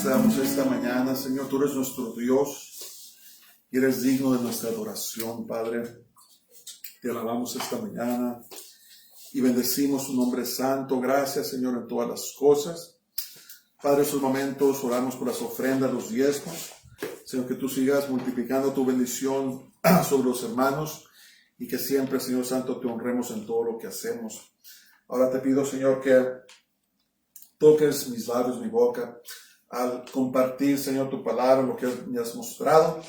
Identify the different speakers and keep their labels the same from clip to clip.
Speaker 1: te damos esta mañana, Señor. Tú eres nuestro Dios y eres digno de nuestra adoración, Padre. Te alabamos esta mañana y bendecimos su nombre santo. Gracias, Señor, en todas las cosas. Padre, en estos momentos oramos por las ofrendas, los diezmos. Señor, que tú sigas multiplicando tu bendición sobre los hermanos y que siempre, Señor Santo, te honremos en todo lo que hacemos. Ahora te pido, Señor, que toques mis labios, mi boca, al compartir, Señor, tu palabra, lo que me has mostrado.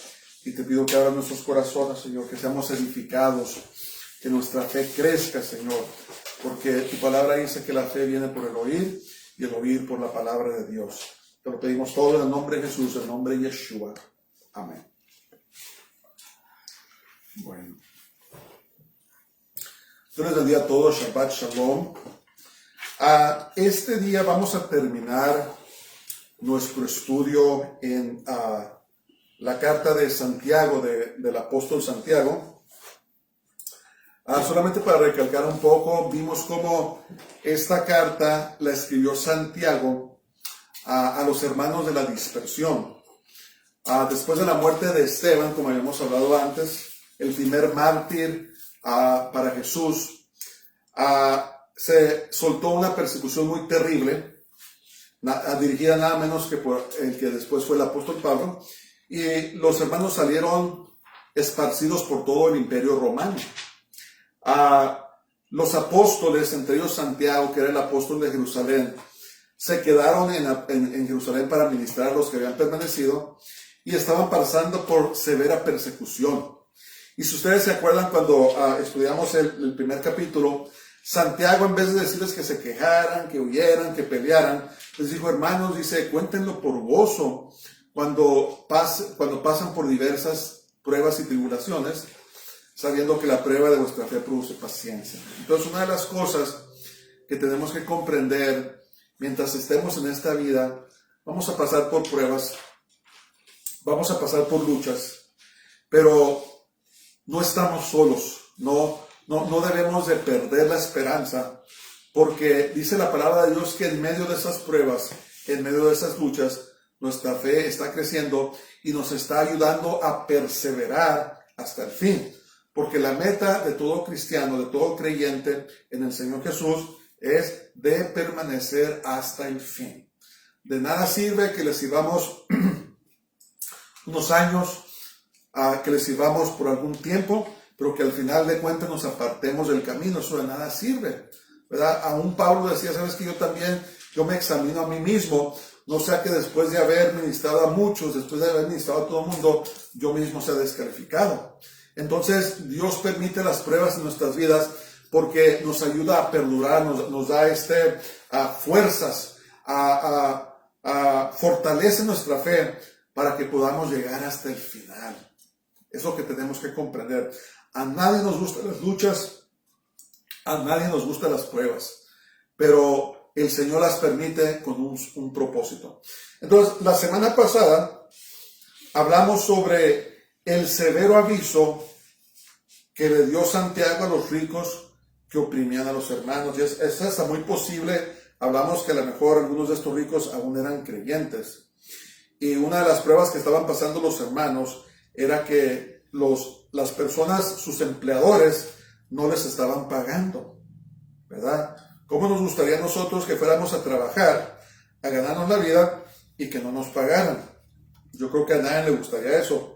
Speaker 1: Y te pido que abras nuestros corazones, Señor, que seamos edificados, que nuestra fe crezca, Señor, porque tu palabra dice que la fe viene por el oír y el oír por la palabra de Dios. Te lo pedimos todo en el nombre de Jesús, en el nombre de Yeshua. Amén. Bueno. Entonces, el día a todos, Shabbat Shalom. Este día vamos a terminar nuestro estudio en la carta de Santiago, del apóstol Santiago. Solamente para recalcar un poco, vimos cómo esta carta la escribió Santiago a los hermanos de la dispersión. Después de la muerte de Esteban, como habíamos hablado antes, el primer mártir para Jesús, se soltó una persecución muy terrible, dirigida nada menos que por el que después fue el apóstol Pablo, y los hermanos salieron esparcidos por todo el imperio romano. Los apóstoles, entre ellos Santiago, que era el apóstol de Jerusalén, se quedaron en Jerusalén para ministrar a los que habían permanecido y estaban pasando por severa persecución. Y si ustedes se acuerdan cuando estudiamos el primer capítulo, Santiago, en vez de decirles que se quejaran, que huyeran, que pelearan, les dijo: hermanos, dice, cuéntenlo por gozo cuando pasan por diversas pruebas y tribulaciones, sabiendo que la prueba de vuestra fe produce paciencia. Entonces, una de las cosas que tenemos que comprender mientras estemos en esta vida, vamos a pasar por pruebas, vamos a pasar por luchas, pero no estamos solos, no debemos de perder la esperanza, porque dice la palabra de Dios que en medio de esas pruebas, en medio de esas luchas, nuestra fe está creciendo y nos está ayudando a perseverar hasta el fin. Porque la meta de todo cristiano, de todo creyente en el Señor Jesús es de permanecer hasta el fin. De nada sirve que le sirvamos unos años, que le sirvamos por algún tiempo, pero que al final de cuentas nos apartemos del camino. Eso de nada sirve, ¿verdad? Aún Pablo decía: sabes que yo me examino a mí mismo, no sea que después de haber ministrado a muchos, después de haber ministrado a todo el mundo, yo mismo sea descalificado. Entonces Dios permite las pruebas en nuestras vidas porque nos ayuda a perdurar, nos da fuerzas, fortalece nuestra fe para que podamos llegar hasta el final. Es lo que tenemos que comprender. A nadie nos gustan las luchas, a nadie nos gustan las pruebas, pero el Señor las permite con un propósito. Entonces, la semana pasada hablamos sobre el severo aviso que le dio Santiago a los ricos que oprimían a los hermanos. Y es hasta muy posible, hablamos que a lo mejor algunos de estos ricos aún eran creyentes. Y una de las pruebas que estaban pasando los hermanos era que las personas, sus empleadores, no les estaban pagando, ¿verdad? ¿Cómo nos gustaría a nosotros que fuéramos a trabajar, a ganarnos la vida y que no nos pagaran? Yo creo que a nadie le gustaría eso.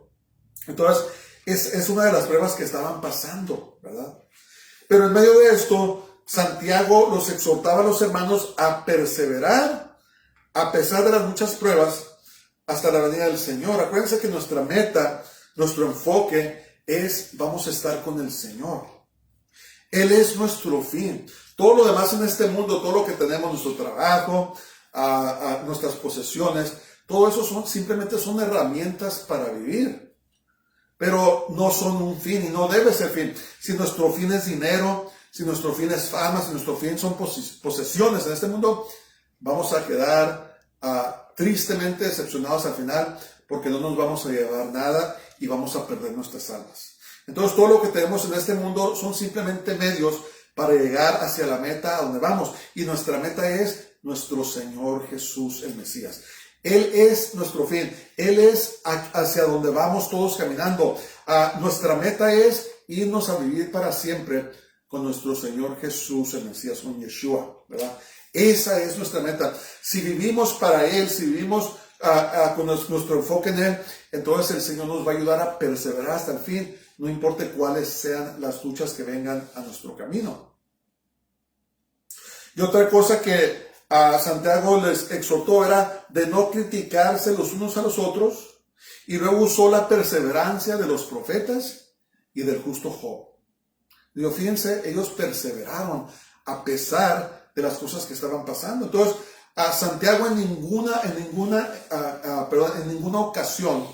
Speaker 1: Entonces, es una de las pruebas que estaban pasando, ¿verdad? Pero en medio de esto, Santiago los exhortaba a los hermanos a perseverar a pesar de las muchas pruebas hasta la venida del Señor. Acuérdense que nuestra meta, nuestro enfoque es: vamos a estar con el Señor. Él es nuestro fin. Todo lo demás en este mundo, todo lo que tenemos, nuestro trabajo, nuestras posesiones, todo eso simplemente son herramientas para vivir. Pero no son un fin y no debe ser fin. Si nuestro fin es dinero, si nuestro fin es fama, si nuestro fin son posesiones en este mundo, vamos a quedar tristemente decepcionados al final, porque no nos vamos a llevar nada y vamos a perder nuestras almas. Entonces, todo lo que tenemos en este mundo son simplemente medios para llegar hacia la meta a donde vamos. Y nuestra meta es nuestro Señor Jesús, el Mesías. Él es nuestro fin. Él es hacia donde vamos todos caminando. Nuestra meta es irnos a vivir para siempre con nuestro Señor Jesús, el Mesías, con Yeshua, ¿verdad? Esa es nuestra meta. Si vivimos para Él, si vivimos con nuestro enfoque en Él, entonces el Señor nos va a ayudar a perseverar hasta el fin, no importa cuáles sean las luchas que vengan a nuestro camino. Y otra cosa que Santiago les exhortó era de no criticarse los unos a los otros, y luego usó la perseverancia de los profetas y del justo Job. Digo, fíjense, ellos perseveraron a pesar de las cosas que estaban pasando. Entonces, a Santiago en ninguna ocasión,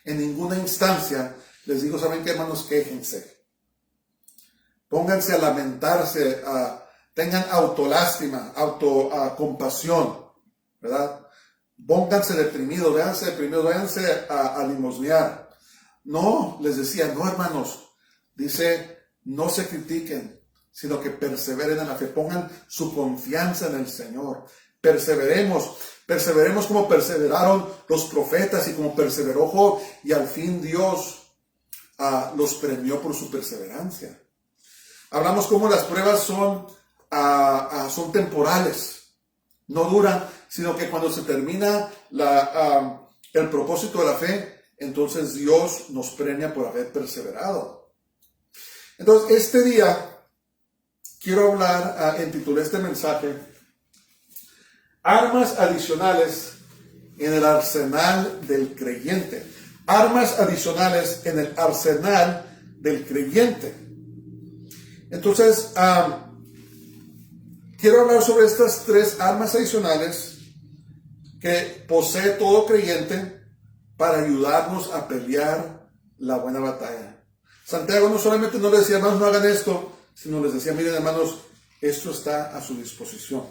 Speaker 1: en ninguna instancia, les digo, ¿saben qué, hermanos? Quéjense. Pónganse a lamentarse, tengan autolástima, autocompasión, ¿verdad? Pónganse deprimidos, váyanse a limosnear. No, les decía, no, hermanos, dice, no se critiquen, sino que perseveren en la fe, pongan su confianza en el Señor. Perseveremos como perseveraron los profetas y como perseveró Job, y al fin Dios los premió por su perseverancia. Hablamos cómo las pruebas son temporales, no duran, sino que cuando se termina el propósito de la fe, entonces Dios nos premia por haber perseverado. Entonces, este día quiero hablar, intitulé este mensaje, armas adicionales en el arsenal del creyente. Armas adicionales en el arsenal del creyente. Entonces, quiero hablar sobre estas 3 armas adicionales que posee todo creyente para ayudarnos a pelear la buena batalla. Santiago no solamente no les decía, hermanos, no hagan esto, sino les decía, miren, hermanos, esto está a su disposición.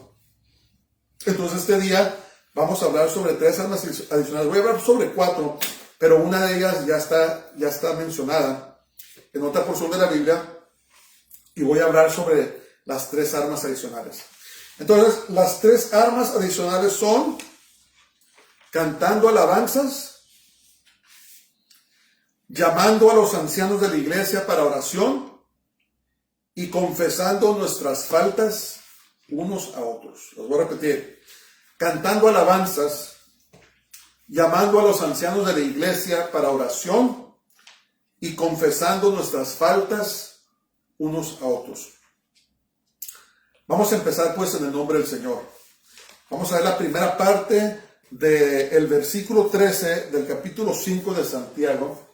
Speaker 1: Entonces, este día vamos a hablar sobre 3 armas adicionales. Voy a hablar sobre 4, pero una de ellas ya está mencionada en otra porción de la Biblia, y voy a hablar sobre las 3 armas adicionales. Entonces, las 3 armas adicionales son cantando alabanzas, llamando a los ancianos de la iglesia para oración y confesando nuestras faltas unos a otros. Los voy a repetir. Cantando alabanzas, llamando a los ancianos de la iglesia para oración y confesando nuestras faltas unos a otros. Vamos a empezar pues en el nombre del Señor. Vamos a ver la primera parte del versículo 13 del capítulo 5 de Santiago.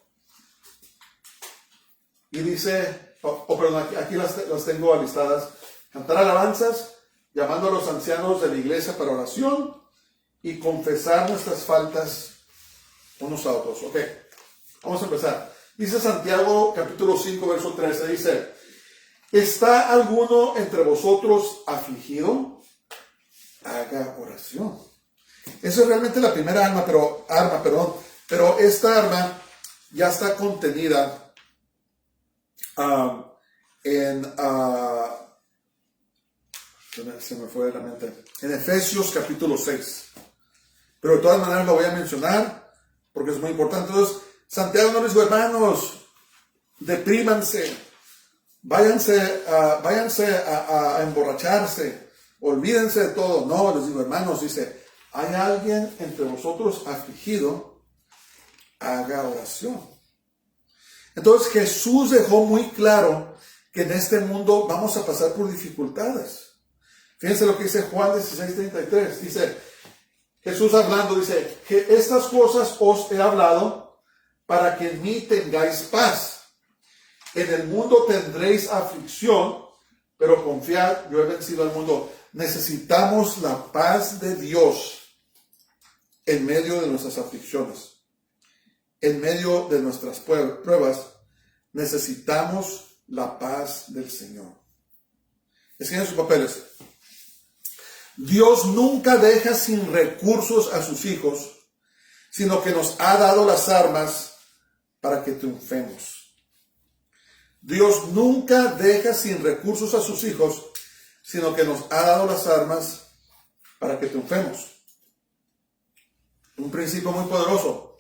Speaker 1: Y dice, perdón, aquí las tengo alistadas. Cantar alabanzas, llamando a los ancianos de la iglesia para oración y confesar nuestras faltas unos a otros. Ok, vamos a empezar. Dice Santiago capítulo 5 verso 13, dice, ¿está alguno entre vosotros afligido? Haga oración. Esa es realmente la primera arma, pero esta arma ya está contenida se me fue de la mente, en Efesios capítulo 6. Pero de todas maneras lo voy a mencionar porque es muy importante. Entonces, Santiago no les dijo, hermanos, deprímanse, váyanse a emborracharse, olvídense de todo. No, les digo, hermanos, dice, ¿hay alguien entre vosotros afligido? Haga oración. Entonces Jesús dejó muy claro que en este mundo vamos a pasar por dificultades. Fíjense lo que dice Juan 16:33. Dice, Jesús hablando, dice, que estas cosas os he hablado para que en mí tengáis paz. En el mundo tendréis aflicción, pero confiad, yo he vencido al mundo. Necesitamos la paz de Dios en medio de nuestras aflicciones. En medio de nuestras pruebas, necesitamos la paz del Señor. Escriban sus papeles. Dios nunca deja sin recursos a sus hijos, sino que nos ha dado las armas para que triunfemos. Dios nunca deja sin recursos a sus hijos, sino que nos ha dado las armas para que triunfemos. Un principio muy poderoso.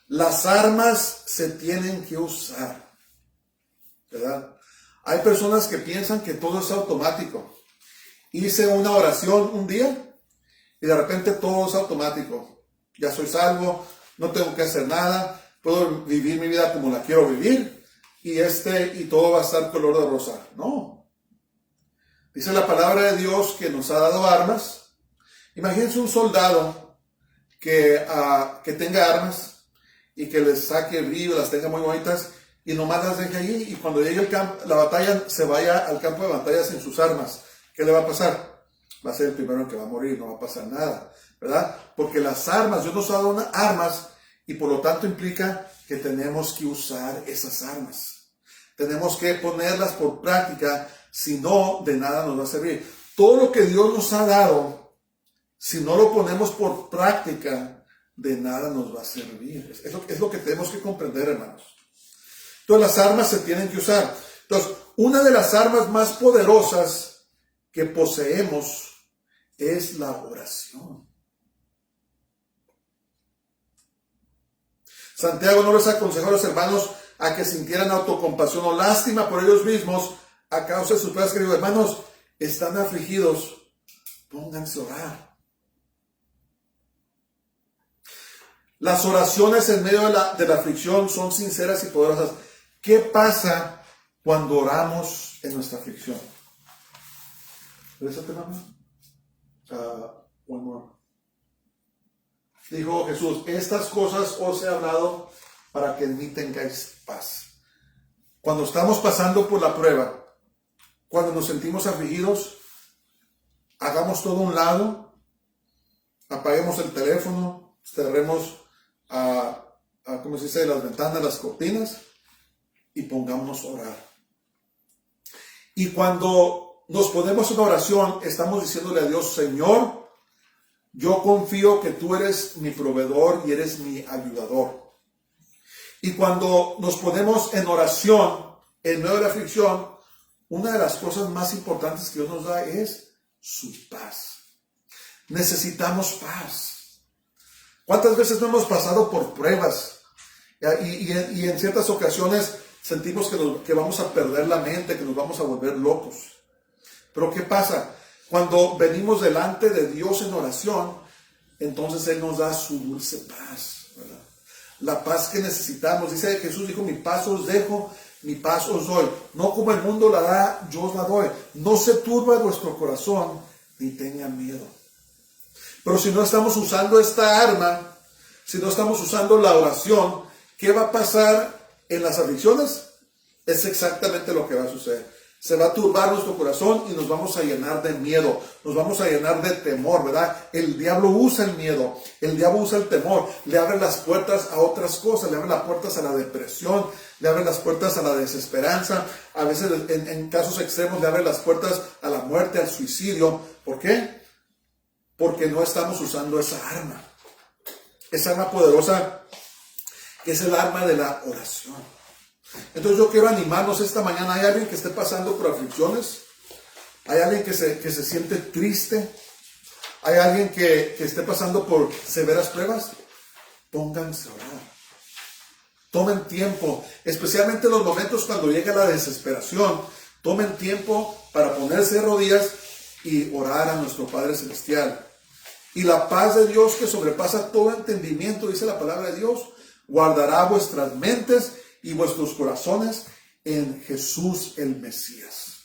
Speaker 1: Las armas se tienen que usar, ¿verdad? Hay personas que piensan que todo es automático. Hice una oración un día y de repente todo es automático. Ya soy salvo, no tengo que hacer nada, puedo vivir mi vida como la quiero vivir y todo va a estar color de rosa. No. Dice la palabra de Dios que nos ha dado armas. Imagínense un soldado que tenga armas y que les saque brillo, las tenga muy bonitas y nomás las deje allí, y cuando llegue la batalla se vaya al campo de batalla sin sus armas. ¿Qué le va a pasar? Va a ser el primero en que va a morir, no va a pasar nada, ¿verdad? Porque las armas, Dios nos ha dado armas y por lo tanto implica que tenemos que usar esas armas. Tenemos que ponerlas por práctica, si no, de nada nos va a servir. Todo lo que Dios nos ha dado, si no lo ponemos por práctica, de nada nos va a servir. Es lo que tenemos que comprender, hermanos. Entonces las armas se tienen que usar. Entonces, una de las armas más poderosas que poseemos es la oración. Santiago no les aconsejó a los hermanos a que sintieran autocompasión o lástima por ellos mismos a causa de sus pruebas, que digo, hermanos, están afligidos, pónganse a orar. Las oraciones en medio de la aflicción son sinceras y poderosas. ¿Qué pasa cuando oramos en nuestra aflicción? One more. Dijo Jesús, estas cosas os he hablado para que en mí tengáis paz. Cuando estamos pasando por la prueba, cuando nos sentimos afligidos, hagamos todo a un lado, apaguemos el teléfono, cerremos ¿cómo se dice? Las ventanas, las cortinas, y pongámonos a orar. Y cuando nos ponemos en oración, estamos diciéndole a Dios, Señor, yo confío que tú eres mi proveedor y eres mi ayudador. Y cuando nos ponemos en oración, en medio de la aflicción, una de las cosas más importantes que Dios nos da es su paz. Necesitamos paz. ¿Cuántas veces no hemos pasado por pruebas? Y en ciertas ocasiones sentimos que vamos a perder la mente, que nos vamos a volver locos. Pero ¿qué pasa? Cuando venimos delante de Dios en oración, entonces Él nos da su dulce paz, ¿verdad? La paz que necesitamos. Dice Jesús, dijo, mi paz os dejo, mi paz os doy. No como el mundo la da, yo os la doy. No se turbe vuestro corazón, ni tenga miedo. Pero si no estamos usando esta arma, si no estamos usando la oración, ¿qué va a pasar en las aflicciones? Es exactamente lo que va a suceder. Se va a turbar nuestro corazón y nos vamos a llenar de miedo, nos vamos a llenar de temor, ¿verdad? El diablo usa el miedo, el diablo usa el temor, le abre las puertas a otras cosas, le abre las puertas a la depresión, le abre las puertas a la desesperanza, a veces en casos extremos le abre las puertas a la muerte, al suicidio. ¿Por qué? Porque no estamos usando esa arma poderosa que es el arma de la oración. Entonces yo quiero animarnos esta mañana. ¿Hay alguien que esté pasando por aflicciones? ¿Hay alguien que se siente triste? ¿Hay alguien que esté pasando por severas pruebas? Pónganse a orar. Tomen tiempo, especialmente en los momentos cuando llega la desesperación. Tomen tiempo para ponerse de rodillas y orar a nuestro Padre Celestial. Y la paz de Dios, que sobrepasa todo entendimiento, dice la palabra de Dios, guardará vuestras mentes y vuestros corazones en Jesús el Mesías.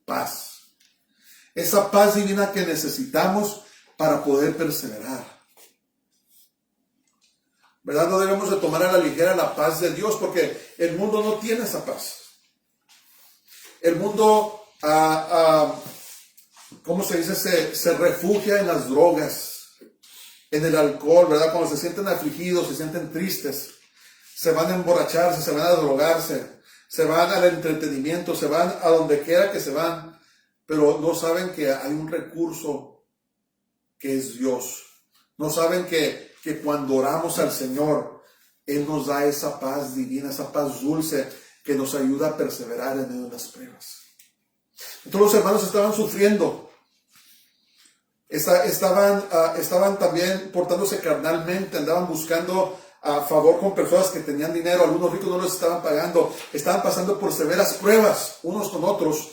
Speaker 1: Paz. Esa paz divina que necesitamos para poder perseverar. ¿Verdad? No debemos de tomar a la ligera la paz de Dios, porque el mundo no tiene esa paz. El mundo, ¿cómo se dice? Se refugia en las drogas, en el alcohol, ¿verdad? Cuando se sienten afligidos, se sienten tristes, se van a emborracharse, se van a drogarse, se van al entretenimiento, se van a donde quiera que se van, pero no saben que hay un recurso que es Dios. No saben que cuando oramos al Señor, Él nos da esa paz divina, esa paz dulce que nos ayuda a perseverar en medio de las pruebas. Entonces los hermanos estaban sufriendo. Estaban también portándose carnalmente, andaban buscando a favor con personas que tenían dinero, algunos ricos no los estaban pagando, estaban pasando por severas pruebas unos con otros.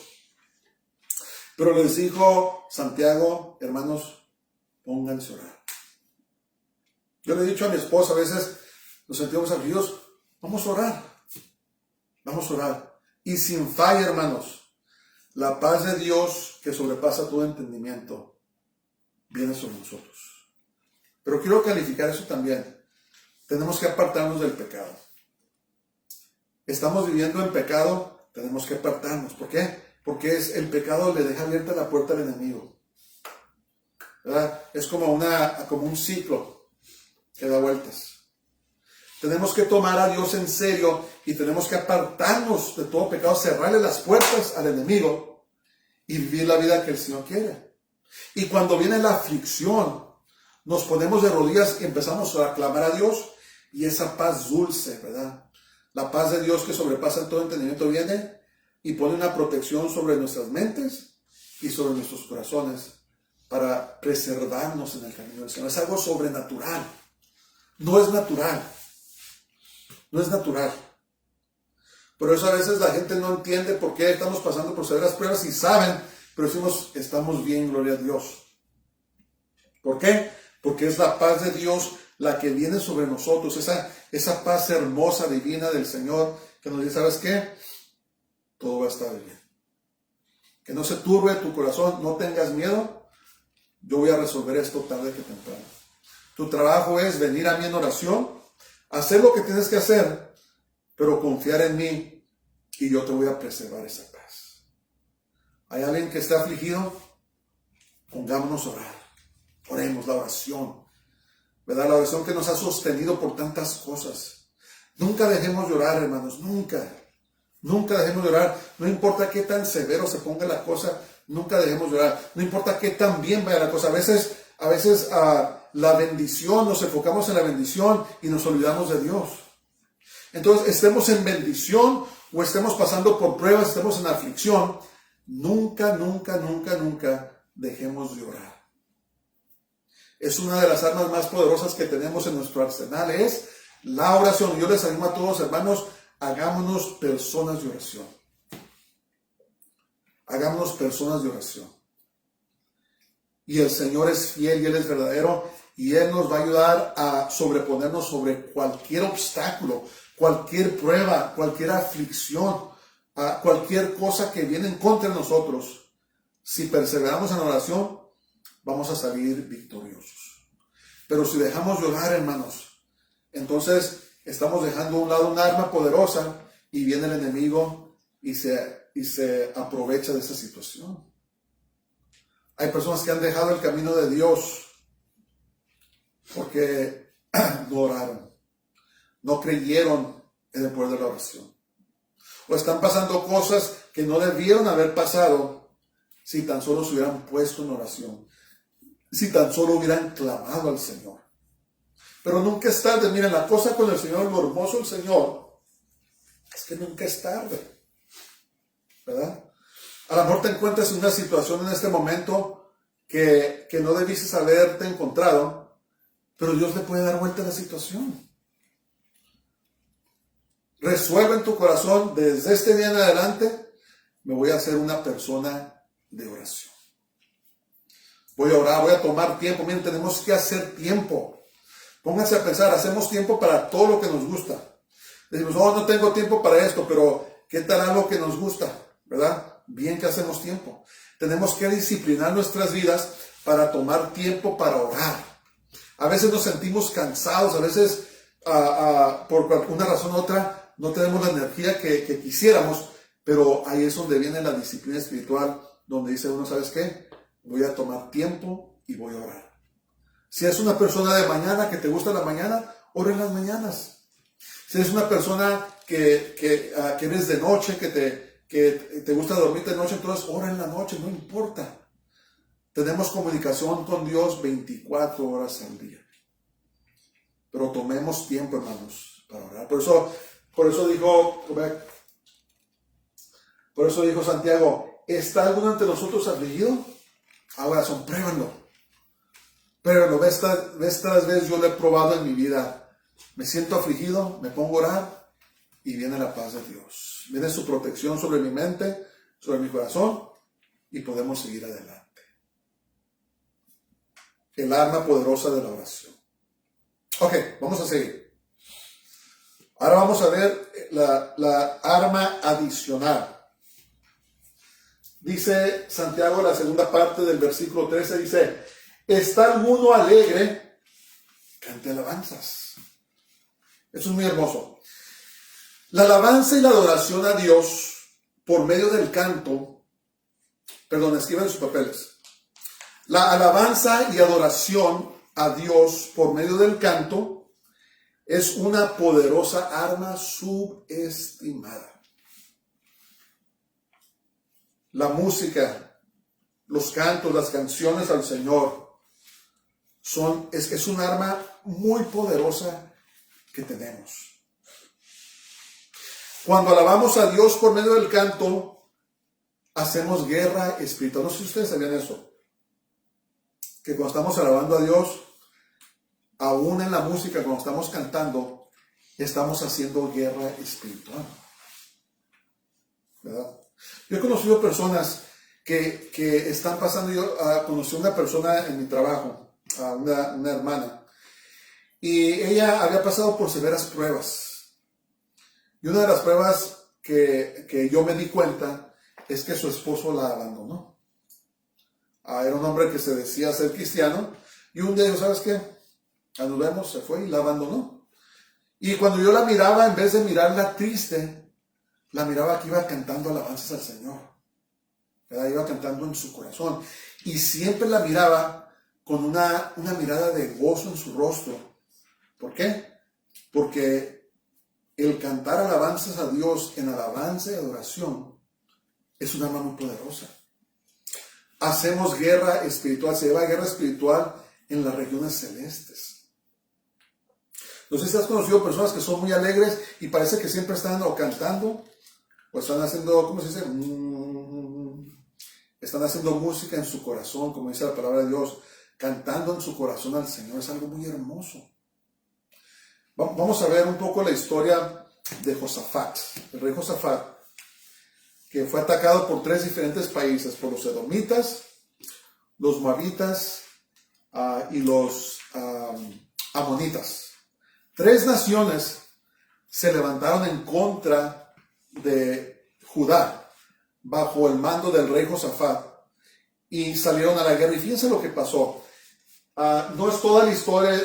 Speaker 1: Pero les dijo Santiago, hermanos, pónganse a orar. Yo le he dicho a mi esposa, a veces nos sentimos afligidos, vamos a orar, vamos a orar. Y sin falla, hermanos, la paz de Dios que sobrepasa todo entendimiento viene sobre nosotros. Pero quiero calificar eso también. Tenemos que apartarnos del pecado. Estamos viviendo en pecado, tenemos que apartarnos. ¿Por qué? Porque el pecado le deja abierta la puerta al enemigo. ¿Verdad? Es como un ciclo que da vueltas. Tenemos que tomar a Dios en serio y tenemos que apartarnos de todo pecado, cerrarle las puertas al enemigo y vivir la vida que el Señor quiere. Y cuando viene la aflicción, nos ponemos de rodillas y empezamos a clamar a Dios y esa paz dulce, ¿verdad? La paz de Dios que sobrepasa todo entendimiento viene y pone una protección sobre nuestras mentes y sobre nuestros corazones para preservarnos en el camino del Señor. Es algo sobrenatural. No es natural. No es natural. Por eso a veces la gente no entiende por qué estamos pasando por severas pruebas y saben, pero decimos, estamos bien, gloria a Dios. ¿Por qué? Porque es la paz de Dios la que viene sobre nosotros, esa paz hermosa, divina del Señor, que nos dice, ¿sabes qué? Todo va a estar bien. Que no se turbe tu corazón, no tengas miedo, yo voy a resolver esto tarde que temprano. Tu trabajo es venir a mí en oración, hacer lo que tienes que hacer, pero confiar en mí y yo te voy a preservar esa paz. ¿Hay alguien que está afligido? Pongámonos a orar. Oremos la oración, ¿verdad? La oración que nos ha sostenido por tantas cosas. Nunca dejemos de orar, hermanos, nunca. Nunca dejemos de orar. No importa qué tan severo se ponga la cosa, nunca dejemos de orar. No importa qué tan bien vaya la cosa. A veces la bendición, nos enfocamos en la bendición y nos olvidamos de Dios. Entonces, estemos en bendición o estemos pasando por pruebas, estemos en aflicción, nunca dejemos de orar. Es una de las armas más poderosas que tenemos en nuestro arsenal, es la oración. Yo les animo a todos, hermanos, hagámonos personas de oración. Hagámonos personas de oración. Y el Señor es fiel y Él es verdadero y Él nos va a ayudar a sobreponernos sobre cualquier obstáculo, cualquier prueba, cualquier aflicción, cualquier cosa que viene en contra de nosotros. Si perseveramos en la oración, vamos a salir victoriosos. Pero si dejamos de orar, hermanos, entonces estamos dejando a un lado un arma poderosa y viene el enemigo y se aprovecha de esa situación. Hay personas que han dejado el camino de Dios porque no oraron, no creyeron en el poder de la oración. O están pasando cosas que no debieron haber pasado si tan solo se hubieran puesto en oración, si tan solo hubieran clamado al Señor. Pero nunca es tarde. Miren, la cosa con el Señor, lo hermoso del Señor, es que nunca es tarde, ¿verdad? A lo mejor te encuentras en una situación en este momento que no debiste haberte encontrado, pero Dios le puede dar vuelta a la situación. Resuelve en tu corazón, desde este día en adelante, me voy a hacer una persona de oración. Voy a orar, voy a tomar tiempo. Miren, tenemos que hacer tiempo. Pónganse a pensar, hacemos tiempo para todo lo que nos gusta. Decimos, no tengo tiempo para esto, pero ¿qué tal algo que nos gusta? ¿Verdad? Bien que hacemos tiempo. Tenemos que disciplinar nuestras vidas para tomar tiempo para orar. A veces nos sentimos cansados, a veces por una razón u otra no tenemos la energía que quisiéramos, pero ahí es donde viene la disciplina espiritual, donde dice uno, ¿sabes qué? Voy a tomar tiempo y voy a orar. Si eres una persona de mañana, que te gusta la mañana, ora en las mañanas. Si eres una persona que eres de noche, que te gusta dormir de noche, entonces ora en la noche, no importa. Tenemos comunicación con Dios 24 horas al día. Pero tomemos tiempo, hermanos, para orar. Por eso dijo Santiago, ¿está alguno entre nosotros afligido? Ahora, pruébenlo. pero vez tras vez yo lo he probado en mi vida. Me siento afligido, me pongo a orar y viene la paz de Dios. Viene su protección sobre mi mente, sobre mi corazón y podemos seguir adelante. El arma poderosa de la oración. Ok, vamos a seguir. Ahora vamos a ver la arma adicional. Dice Santiago, la segunda parte del versículo 13, dice: ¿está alguno alegre? Cante alabanzas. Eso es muy hermoso. La alabanza y la adoración a Dios por medio del canto, escriban sus papeles. La alabanza y adoración a Dios por medio del canto es una poderosa arma subestimada. La música, los cantos, las canciones al Señor es un arma muy poderosa que tenemos. Cuando alabamos a Dios por medio del canto, hacemos guerra espiritual. No sé si ustedes sabían eso. Que cuando estamos alabando a Dios, aún en la música, cuando estamos cantando, estamos haciendo guerra espiritual. ¿Verdad? Yo he conocido personas que están pasando. Yo conocí a una persona en mi trabajo, a una hermana, y ella había pasado por severas pruebas. Y una de las pruebas que yo me di cuenta es que su esposo la abandonó. Era un hombre que se decía ser cristiano, y un día dijo: ¿sabes qué? Nos vemos, se fue y la abandonó. Y cuando yo la miraba, en vez de mirarla triste, la miraba que iba cantando alabanzas al Señor. ¿Verdad? Iba cantando en su corazón. Y siempre la miraba con una mirada de gozo en su rostro. ¿Por qué? Porque el cantar alabanzas a Dios en alabanza y adoración es una arma muy poderosa. Hacemos guerra espiritual, se lleva guerra espiritual en las regiones celestes. No sé si has conocido personas que son muy alegres y parece que siempre están o cantando o están haciendo, ¿cómo se dice? Están haciendo música en su corazón, como dice la palabra de Dios, cantando en su corazón al Señor. Es algo muy hermoso. Vamos a ver un poco la historia de Josafat, el rey Josafat, que fue atacado por 3 diferentes países, por los edomitas, los moabitas y los amonitas. 3 naciones se levantaron en contra de Judá bajo el mando del rey Josafat y salieron a la guerra. Y fíjense lo que pasó. No es toda la historia,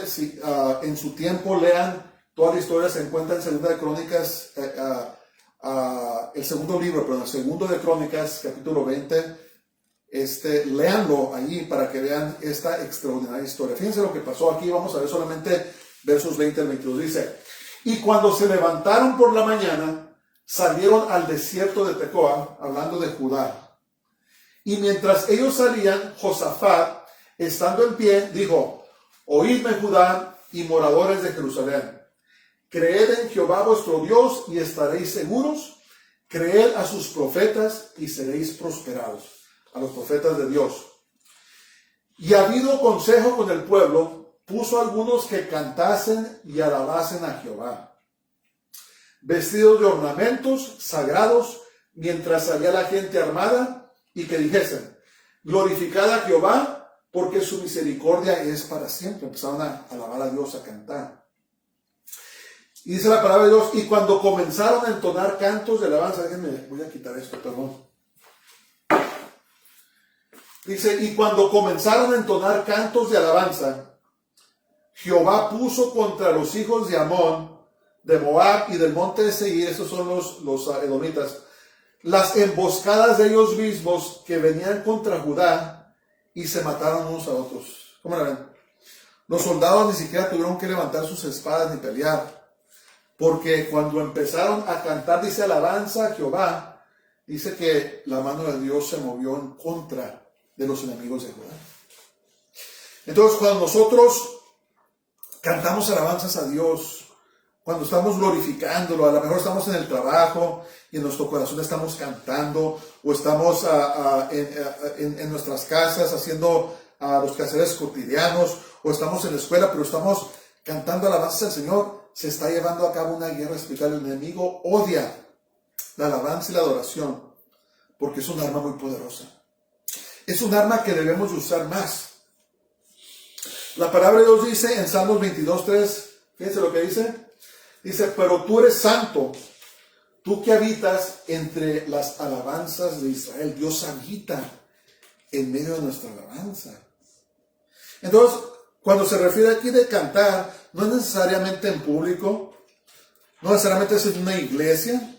Speaker 1: en su tiempo lean toda la historia, se encuentra en Segunda de Crónicas, el segundo libro, perdón, el segundo de Crónicas, capítulo 20, léanlo allí para que vean esta extraordinaria historia. Fíjense lo que pasó aquí, vamos a ver solamente versos 20 al 22, dice: y cuando se levantaron por la mañana, salieron al desierto de Tecoa, hablando de Judá, y mientras ellos salían, Josafat, estando en pie, dijo: oídme, Judá y moradores de Jerusalén, creed en Jehová vuestro Dios y estaréis seguros, creed a sus profetas y seréis prosperados, a los profetas de Dios. Y habido consejo con el pueblo, puso algunos que cantasen y alabasen a Jehová, vestidos de ornamentos sagrados, mientras salía la gente armada, y que dijesen: glorificad a Jehová, porque su misericordia es para siempre. Empezaron a alabar a Dios, a cantar. Y dice la palabra de Dios: y cuando comenzaron a entonar cantos de alabanza, déjenme, voy a quitar esto, perdón. Dice: y cuando comenzaron a entonar cantos de alabanza, Jehová puso contra los hijos de Amón, de Moab y del monte de Seir, estos son los edomitas, las emboscadas de ellos mismos que venían contra Judá, y se mataron unos a otros. ¿Cómo la ven? Los soldados ni siquiera tuvieron que levantar sus espadas ni pelear, porque cuando empezaron a cantar, dice, alabanza a Jehová, dice que la mano de Dios se movió en contra de los enemigos de Judá. Entonces, cuando nosotros cantamos alabanzas a Dios, cuando estamos glorificándolo, a lo mejor estamos en el trabajo y en nuestro corazón estamos cantando, o estamos en nuestras casas haciendo los quehaceres cotidianos, o estamos en la escuela, pero estamos cantando alabanzas al Señor, se está llevando a cabo una guerra espiritual. El enemigo odia la alabanza y la adoración, porque es un arma muy poderosa. Es un arma que debemos usar más. La palabra de Dios dice en Salmos 22:3, fíjense lo que dice. Dice, pero tú eres santo, tú que habitas entre las alabanzas de Israel. Dios habita en medio de nuestra alabanza. Entonces, cuando se refiere aquí de cantar, no es necesariamente en público, no necesariamente es en una iglesia,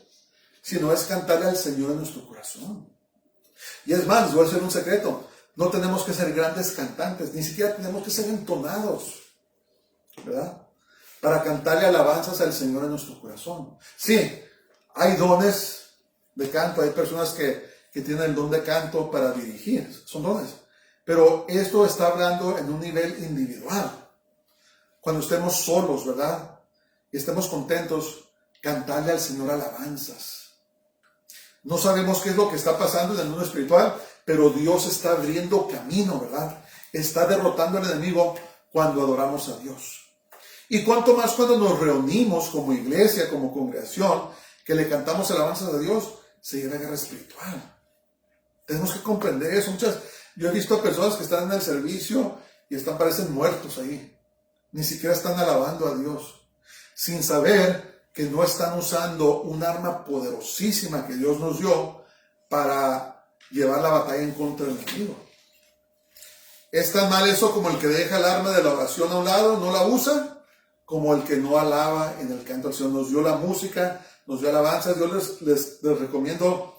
Speaker 1: sino es cantarle al Señor en nuestro corazón. Y es más, les voy a hacer un secreto, no tenemos que ser grandes cantantes, ni siquiera tenemos que ser entonados, ¿verdad? Para cantarle alabanzas al Señor en nuestro corazón. Sí, hay dones de canto, hay personas que tienen el don de canto para dirigir, son dones. Pero esto está hablando en un nivel individual. Cuando estemos solos, ¿verdad? Y estemos contentos, cantarle al Señor alabanzas. No sabemos qué es lo que está pasando en el mundo espiritual, pero Dios está abriendo camino, ¿verdad? Está derrotando al enemigo cuando adoramos a Dios. Y cuanto más cuando nos reunimos como iglesia, como congregación, que le cantamos alabanzas a Dios, se lleva a guerra espiritual. Tenemos que comprender eso. Yo he visto a personas que están en el servicio y parecen muertos ahí. Ni siquiera están alabando a Dios, sin saber que no están usando un arma poderosísima que Dios nos dio para llevar la batalla en contra del enemigo. Es tan mal eso como el que deja el arma de la oración a un lado, no la usa, como el que no alaba en el canto al Señor. Nos dio la música, nos dio alabanza. Yo les recomiendo,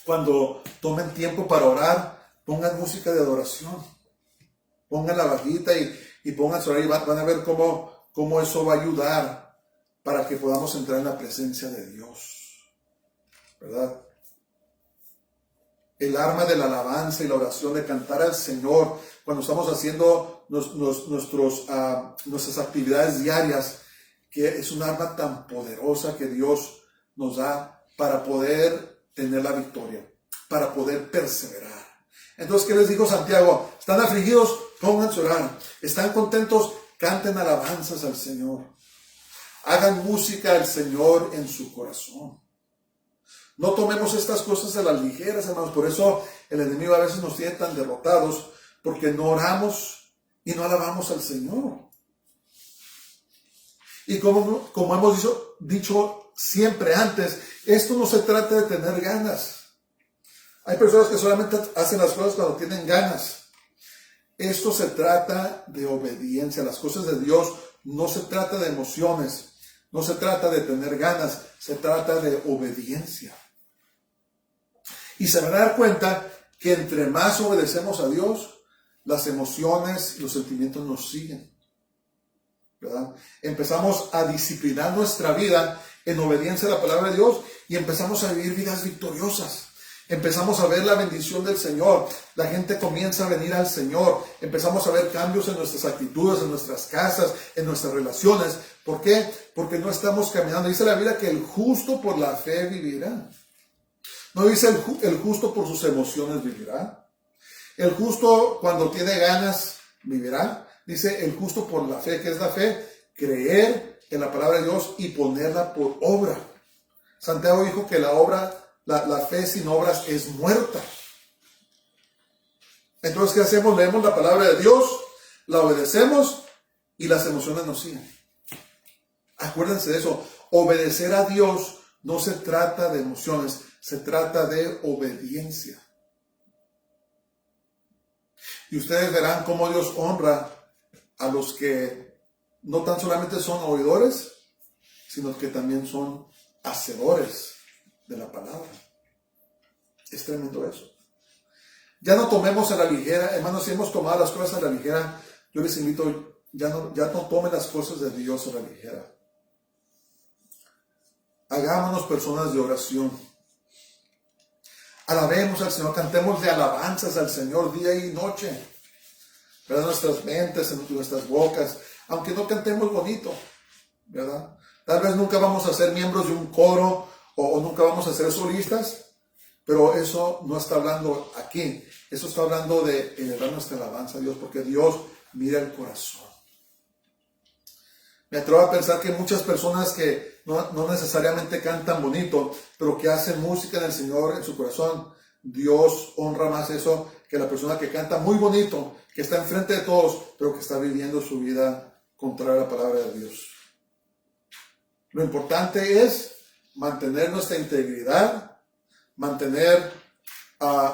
Speaker 1: cuando tomen tiempo para orar, pongan música de adoración. Pongan la bajita y pónganse a orar, y van a ver cómo eso va a ayudar para que podamos entrar en la presencia de Dios, ¿verdad? El arma de la alabanza y la oración, de cantar al Señor cuando estamos haciendo nuestras actividades diarias, que es un arma tan poderosa que Dios nos da para poder tener la victoria, para poder perseverar. Entonces, ¿qué les dijo Santiago? ¿Están afligidos? Pónganse a orar. ¿Están contentos? Canten alabanzas al Señor. Hagan música al Señor en su corazón. No tomemos estas cosas a las ligeras, hermanos. Por eso el enemigo a veces nos tiene tan derrotados, porque no oramos y no alabamos al Señor. Y como hemos dicho siempre antes, esto no se trata de tener ganas. Hay personas que solamente hacen las cosas cuando tienen ganas. Esto se trata de obediencia. Las cosas de Dios no se trata de emociones. No se trata de tener ganas, se trata de obediencia. Y se van a dar cuenta que entre más obedecemos a Dios, las emociones y los sentimientos nos siguen, ¿verdad? Empezamos a disciplinar nuestra vida en obediencia a la palabra de Dios y empezamos a vivir vidas victoriosas. Empezamos a ver la bendición del Señor. La gente comienza a venir al Señor. Empezamos a ver cambios en nuestras actitudes, en nuestras casas, en nuestras relaciones. ¿Por qué? Porque no estamos caminando. Dice la Biblia que el justo por la fe vivirá. No dice el justo por sus emociones vivirá. El justo cuando tiene ganas vivirá. Dice el justo por la fe. ¿Qué es la fe? Creer en la palabra de Dios y ponerla por obra. Santiago dijo que la fe sin obras es muerta. Entonces, ¿qué hacemos? Leemos la palabra de Dios, la obedecemos y las emociones nos siguen. Acuérdense de eso. Obedecer a Dios no se trata de emociones, se trata de obediencia. Y ustedes verán cómo Dios honra a los que no tan solamente son oidores, sino que también son hacedores de la palabra. Es tremendo eso. Ya no tomemos a la ligera, hermanos, si hemos tomado las cosas a la ligera, yo les invito, ya no tomen las cosas de Dios a la ligera. Hagámonos personas de oración. Alabemos al Señor, cantemos de alabanzas al Señor día y noche. ¿Verdad? Nuestras mentes, en nuestras bocas, aunque no cantemos bonito, ¿verdad? Tal vez nunca vamos a ser miembros de un coro o nunca vamos a ser solistas, pero eso no está hablando aquí. Eso está hablando de elevar nuestra alabanza a Dios, porque Dios mira el corazón. Me atrevo a pensar que muchas personas que no necesariamente cantan bonito, pero que hacen música en el Señor en su corazón, Dios honra más eso que la persona que canta muy bonito, que está enfrente de todos, pero que está viviendo su vida contraria a la palabra de Dios. Lo importante es mantener nuestra integridad, mantener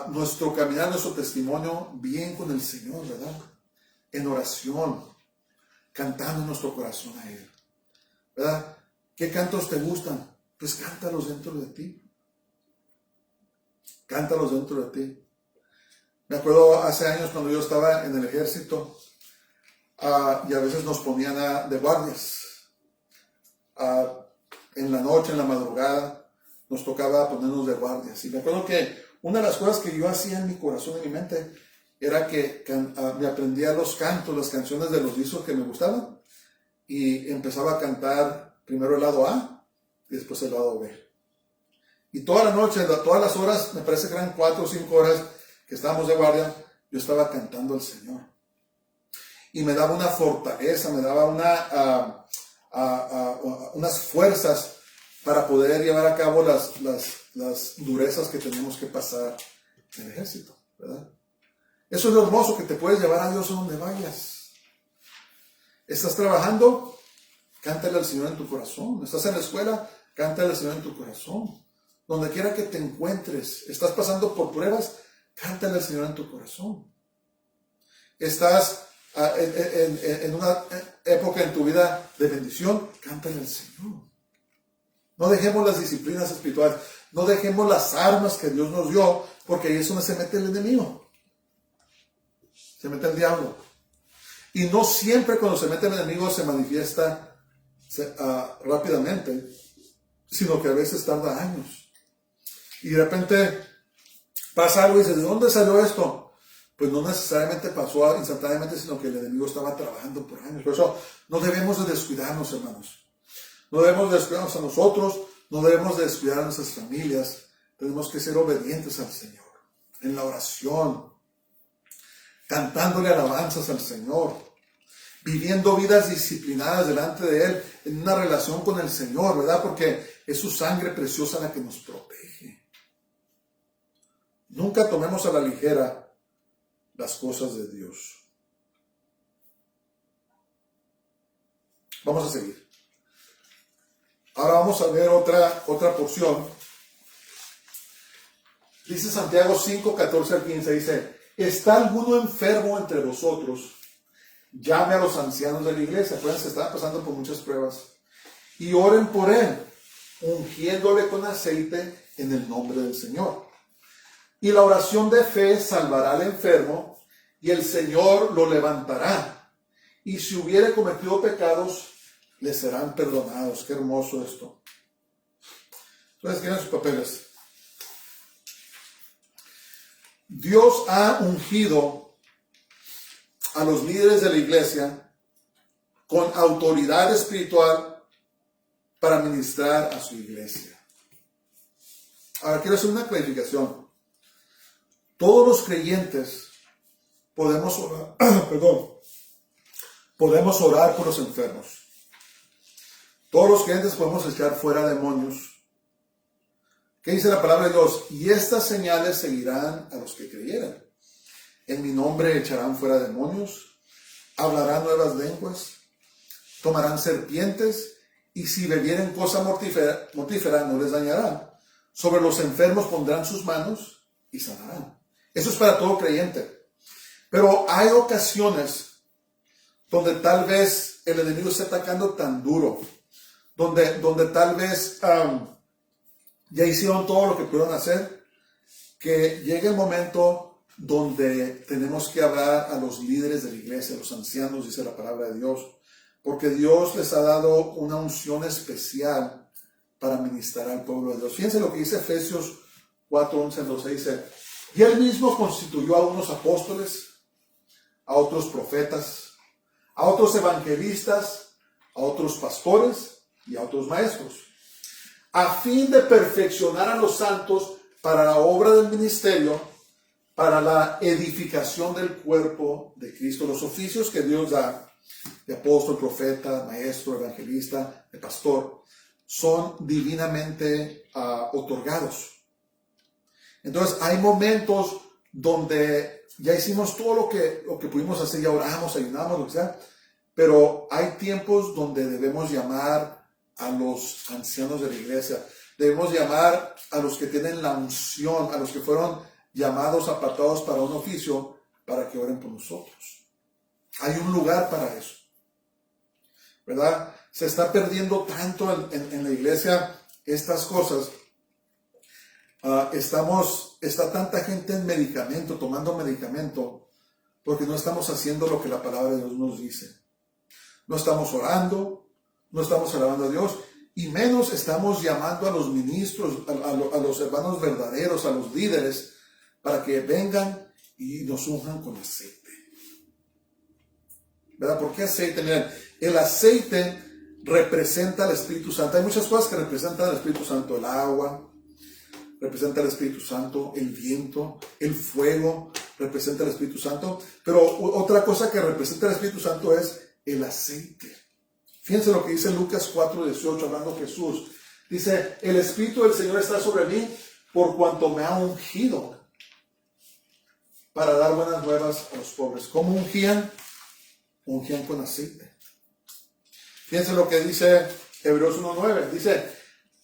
Speaker 1: nuestro caminar, nuestro testimonio bien con el Señor, ¿verdad? En oración, cantando en nuestro corazón a Él, ¿verdad? ¿Qué cantos te gustan? Pues cántalos dentro de ti. Cántalos dentro de ti. Me acuerdo hace años cuando yo estaba en el ejército y a veces nos ponían de guardias. En la noche, en la madrugada, nos tocaba ponernos de guardias. Y me acuerdo que una de las cosas que yo hacía en mi corazón, en mi mente, era que me aprendía los cantos, las canciones de los discos que me gustaban, y empezaba a cantar primero el lado A y después el lado B. Y toda la noche, todas las horas, me parece que eran 4 o 5 horas que estábamos de guardia, yo estaba cantando al Señor. Y me daba una fortaleza, me daba unas fuerzas para poder llevar a cabo las durezas que tenemos que pasar en el ejército, ¿verdad? Eso es lo hermoso, que te puedes llevar a Dios a donde vayas. ¿Estás trabajando? Cántale al Señor en tu corazón. ¿Estás en la escuela? Cántale al Señor en tu corazón. Donde quiera que te encuentres, estás pasando por pruebas, cántale al Señor en tu corazón. Estás en una época en tu vida de bendición, cántale al Señor. No dejemos las disciplinas espirituales, no dejemos las armas que Dios nos dio, porque ahí es donde se mete el enemigo. Se mete el diablo. Y no siempre cuando se mete el enemigo se manifiesta rápidamente, sino que a veces tarda años. Y de repente pasa algo y dices, ¿de dónde salió esto? Pues no necesariamente pasó instantáneamente, sino que el enemigo estaba trabajando por años. Por eso no debemos de descuidarnos, hermanos. No debemos de descuidarnos a nosotros, no debemos de descuidar a nuestras familias. Tenemos que ser obedientes al Señor, en la oración, cantándole alabanzas al Señor, viviendo vidas disciplinadas delante de Él, en una relación con el Señor, ¿verdad? Porque es su sangre preciosa la que nos protege. Nunca tomemos a la ligera las cosas de Dios. Vamos a seguir. Ahora vamos a ver otra porción. Dice Santiago 5, 14 al 15, dice, ¿está alguno enfermo entre vosotros? Llame a los ancianos de la iglesia. Acuérdense, están pasando por muchas pruebas. Y oren por él, ungiéndole con aceite en el nombre del Señor. Y la oración de fe salvará al enfermo, y el Señor lo levantará. Y si hubiere cometido pecados, le serán perdonados. Qué hermoso esto. Entonces, tienen sus papeles. Dios ha ungido a los líderes de la iglesia con autoridad espiritual para ministrar a su iglesia. Ahora quiero hacer una clarificación. Todos los creyentes podemos orar, podemos orar por los enfermos. Todos los creyentes podemos echar fuera demonios. ¿Qué dice la palabra de Dios? Y estas señales seguirán a los que creyeran. En mi nombre echarán fuera demonios, hablarán nuevas lenguas, tomarán serpientes, y si bebieren cosa mortífera no les dañará. Sobre los enfermos pondrán sus manos y sanarán. Eso es para todo creyente. Pero hay ocasiones donde tal vez el enemigo está atacando tan duro, donde tal vez ya hicieron todo lo que pudieron hacer, que llega el momento donde tenemos que hablar a los líderes de la iglesia, a los ancianos, dice la palabra de Dios, porque Dios les ha dado una unción especial para ministrar al pueblo de Dios. Fíjense lo que dice Efesios 4, 11, 12, dice, y él mismo constituyó a unos apóstoles, a otros profetas, a otros evangelistas, a otros pastores y a otros maestros, a fin de perfeccionar a los santos para la obra del ministerio, para la edificación del cuerpo de Cristo. Los oficios que Dios da, de apóstol, profeta, maestro, evangelista, de pastor, son divinamente otorgados. Entonces hay momentos donde ya hicimos todo lo que pudimos hacer, ya oramos, ayunamos, lo que sea, pero hay tiempos donde debemos llamar a los ancianos de la iglesia, debemos llamar a los que tienen la unción, a los que fueron llamados, apartados para un oficio, para que oren por nosotros. Hay un lugar para eso, ¿verdad? Se está perdiendo tanto en la iglesia estas cosas. Está tanta gente en medicamento, tomando medicamento, porque no estamos haciendo lo que la palabra de Dios nos dice. No estamos orando, no estamos alabando a Dios, y menos estamos llamando a los ministros, a los hermanos verdaderos, a los líderes, para que vengan y nos unjan con aceite. ¿Verdad? ¿Por qué aceite? Miren, el aceite representa al Espíritu Santo. Hay muchas cosas que representan al Espíritu Santo. El agua representa al Espíritu Santo, el viento, el fuego representa al Espíritu Santo. Pero otra cosa que representa al Espíritu Santo es el aceite. Fíjense lo que dice Lucas 4:18, hablando Jesús. Dice, el Espíritu del Señor está sobre mí por cuanto me ha ungido para dar buenas nuevas a los pobres. ¿Cómo ungían? Ungían con aceite. Fíjense lo que dice Hebreos 1:9. Dice,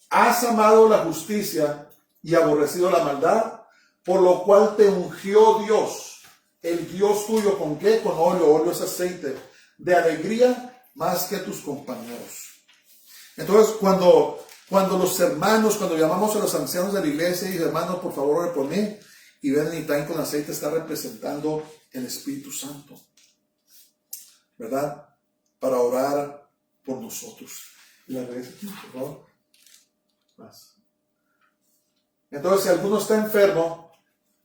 Speaker 1: has amado la justicia y aborrecido la maldad, por lo cual te ungió Dios, el Dios tuyo, ¿con qué? Con óleo. Óleo es aceite, de alegría más que tus compañeros. Entonces, cuando los hermanos, cuando llamamos a los ancianos de la iglesia y hermanos, por favor, ore por mí, y ven y traen con aceite, está representando el Espíritu Santo, ¿verdad? Para orar por nosotros. Y la regresa aquí, por favor. Más. Entonces, si alguno está enfermo,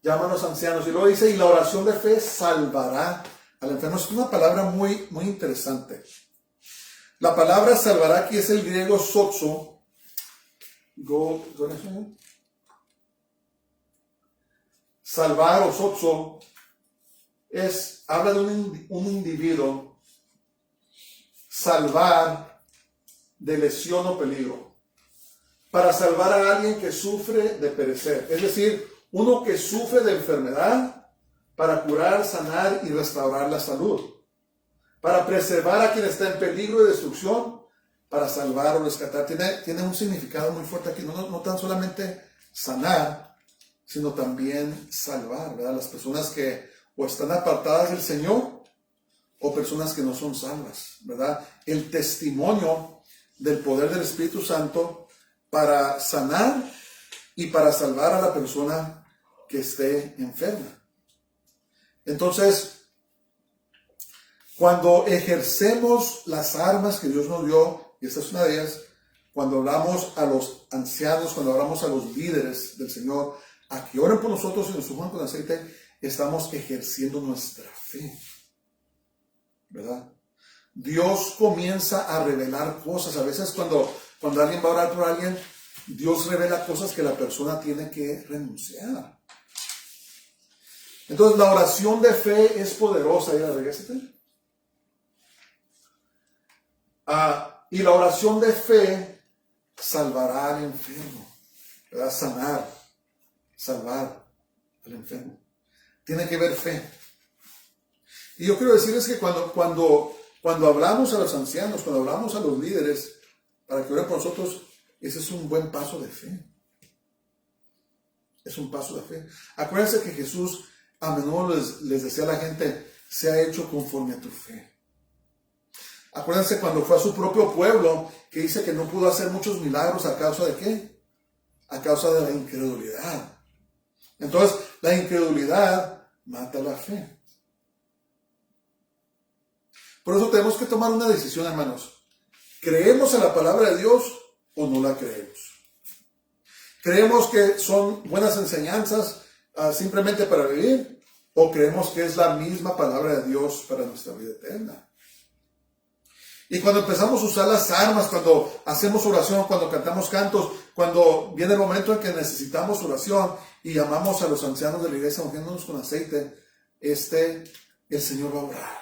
Speaker 1: llama a los ancianos. Y luego dice, y la oración de fe salvará al enfermo. Es una palabra muy, muy interesante. La palabra salvará aquí es el griego sozo. Salvar o sozo habla de un individuo. Salvar de lesión o peligro. Para salvar a alguien que sufre de perecer. Es decir, uno que sufre de enfermedad para curar, sanar y restaurar la salud. Para preservar a quien está en peligro de destrucción, para salvar o rescatar. Tiene un significado muy fuerte aquí. No tan solamente sanar, sino también salvar, ¿verdad? Las personas que o están apartadas del Señor o personas que no son salvas, ¿verdad? El testimonio del poder del Espíritu Santo para sanar y para salvar a la persona que esté enferma. Entonces, cuando ejercemos las armas que Dios nos dio, y esta es una de ellas, cuando hablamos a los ancianos, cuando hablamos a los líderes del Señor, a que oren por nosotros y nos unjan con aceite, estamos ejerciendo nuestra fe, ¿verdad? Dios comienza a revelar cosas. A veces cuando alguien va a orar por alguien, Dios revela cosas que la persona tiene que renunciar. Entonces la oración de fe es poderosa. Y la oración de fe salvará al enfermo, ¿verdad? Salvar al enfermo. Tiene que haber fe. Y yo quiero decirles que cuando hablamos a los ancianos, cuando hablamos a los líderes, para que oren por nosotros, ese es un buen paso de fe. Es un paso de fe. Acuérdense que Jesús a menudo les decía a la gente, sea hecho conforme a tu fe. Acuérdense cuando fue a su propio pueblo, que dice que no pudo hacer muchos milagros a causa de ¿qué? A causa de la incredulidad. Entonces, la incredulidad mata la fe. Por eso tenemos que tomar una decisión, hermanos. ¿Creemos en la palabra de Dios o no la creemos? ¿Creemos que son buenas enseñanzas simplemente para vivir? ¿O creemos que es la misma palabra de Dios para nuestra vida eterna? Y cuando empezamos a usar las armas, cuando hacemos oración, cuando cantamos cantos, cuando viene el momento en que necesitamos oración y llamamos a los ancianos de la iglesia ungiéndonos con aceite, el Señor va a orar.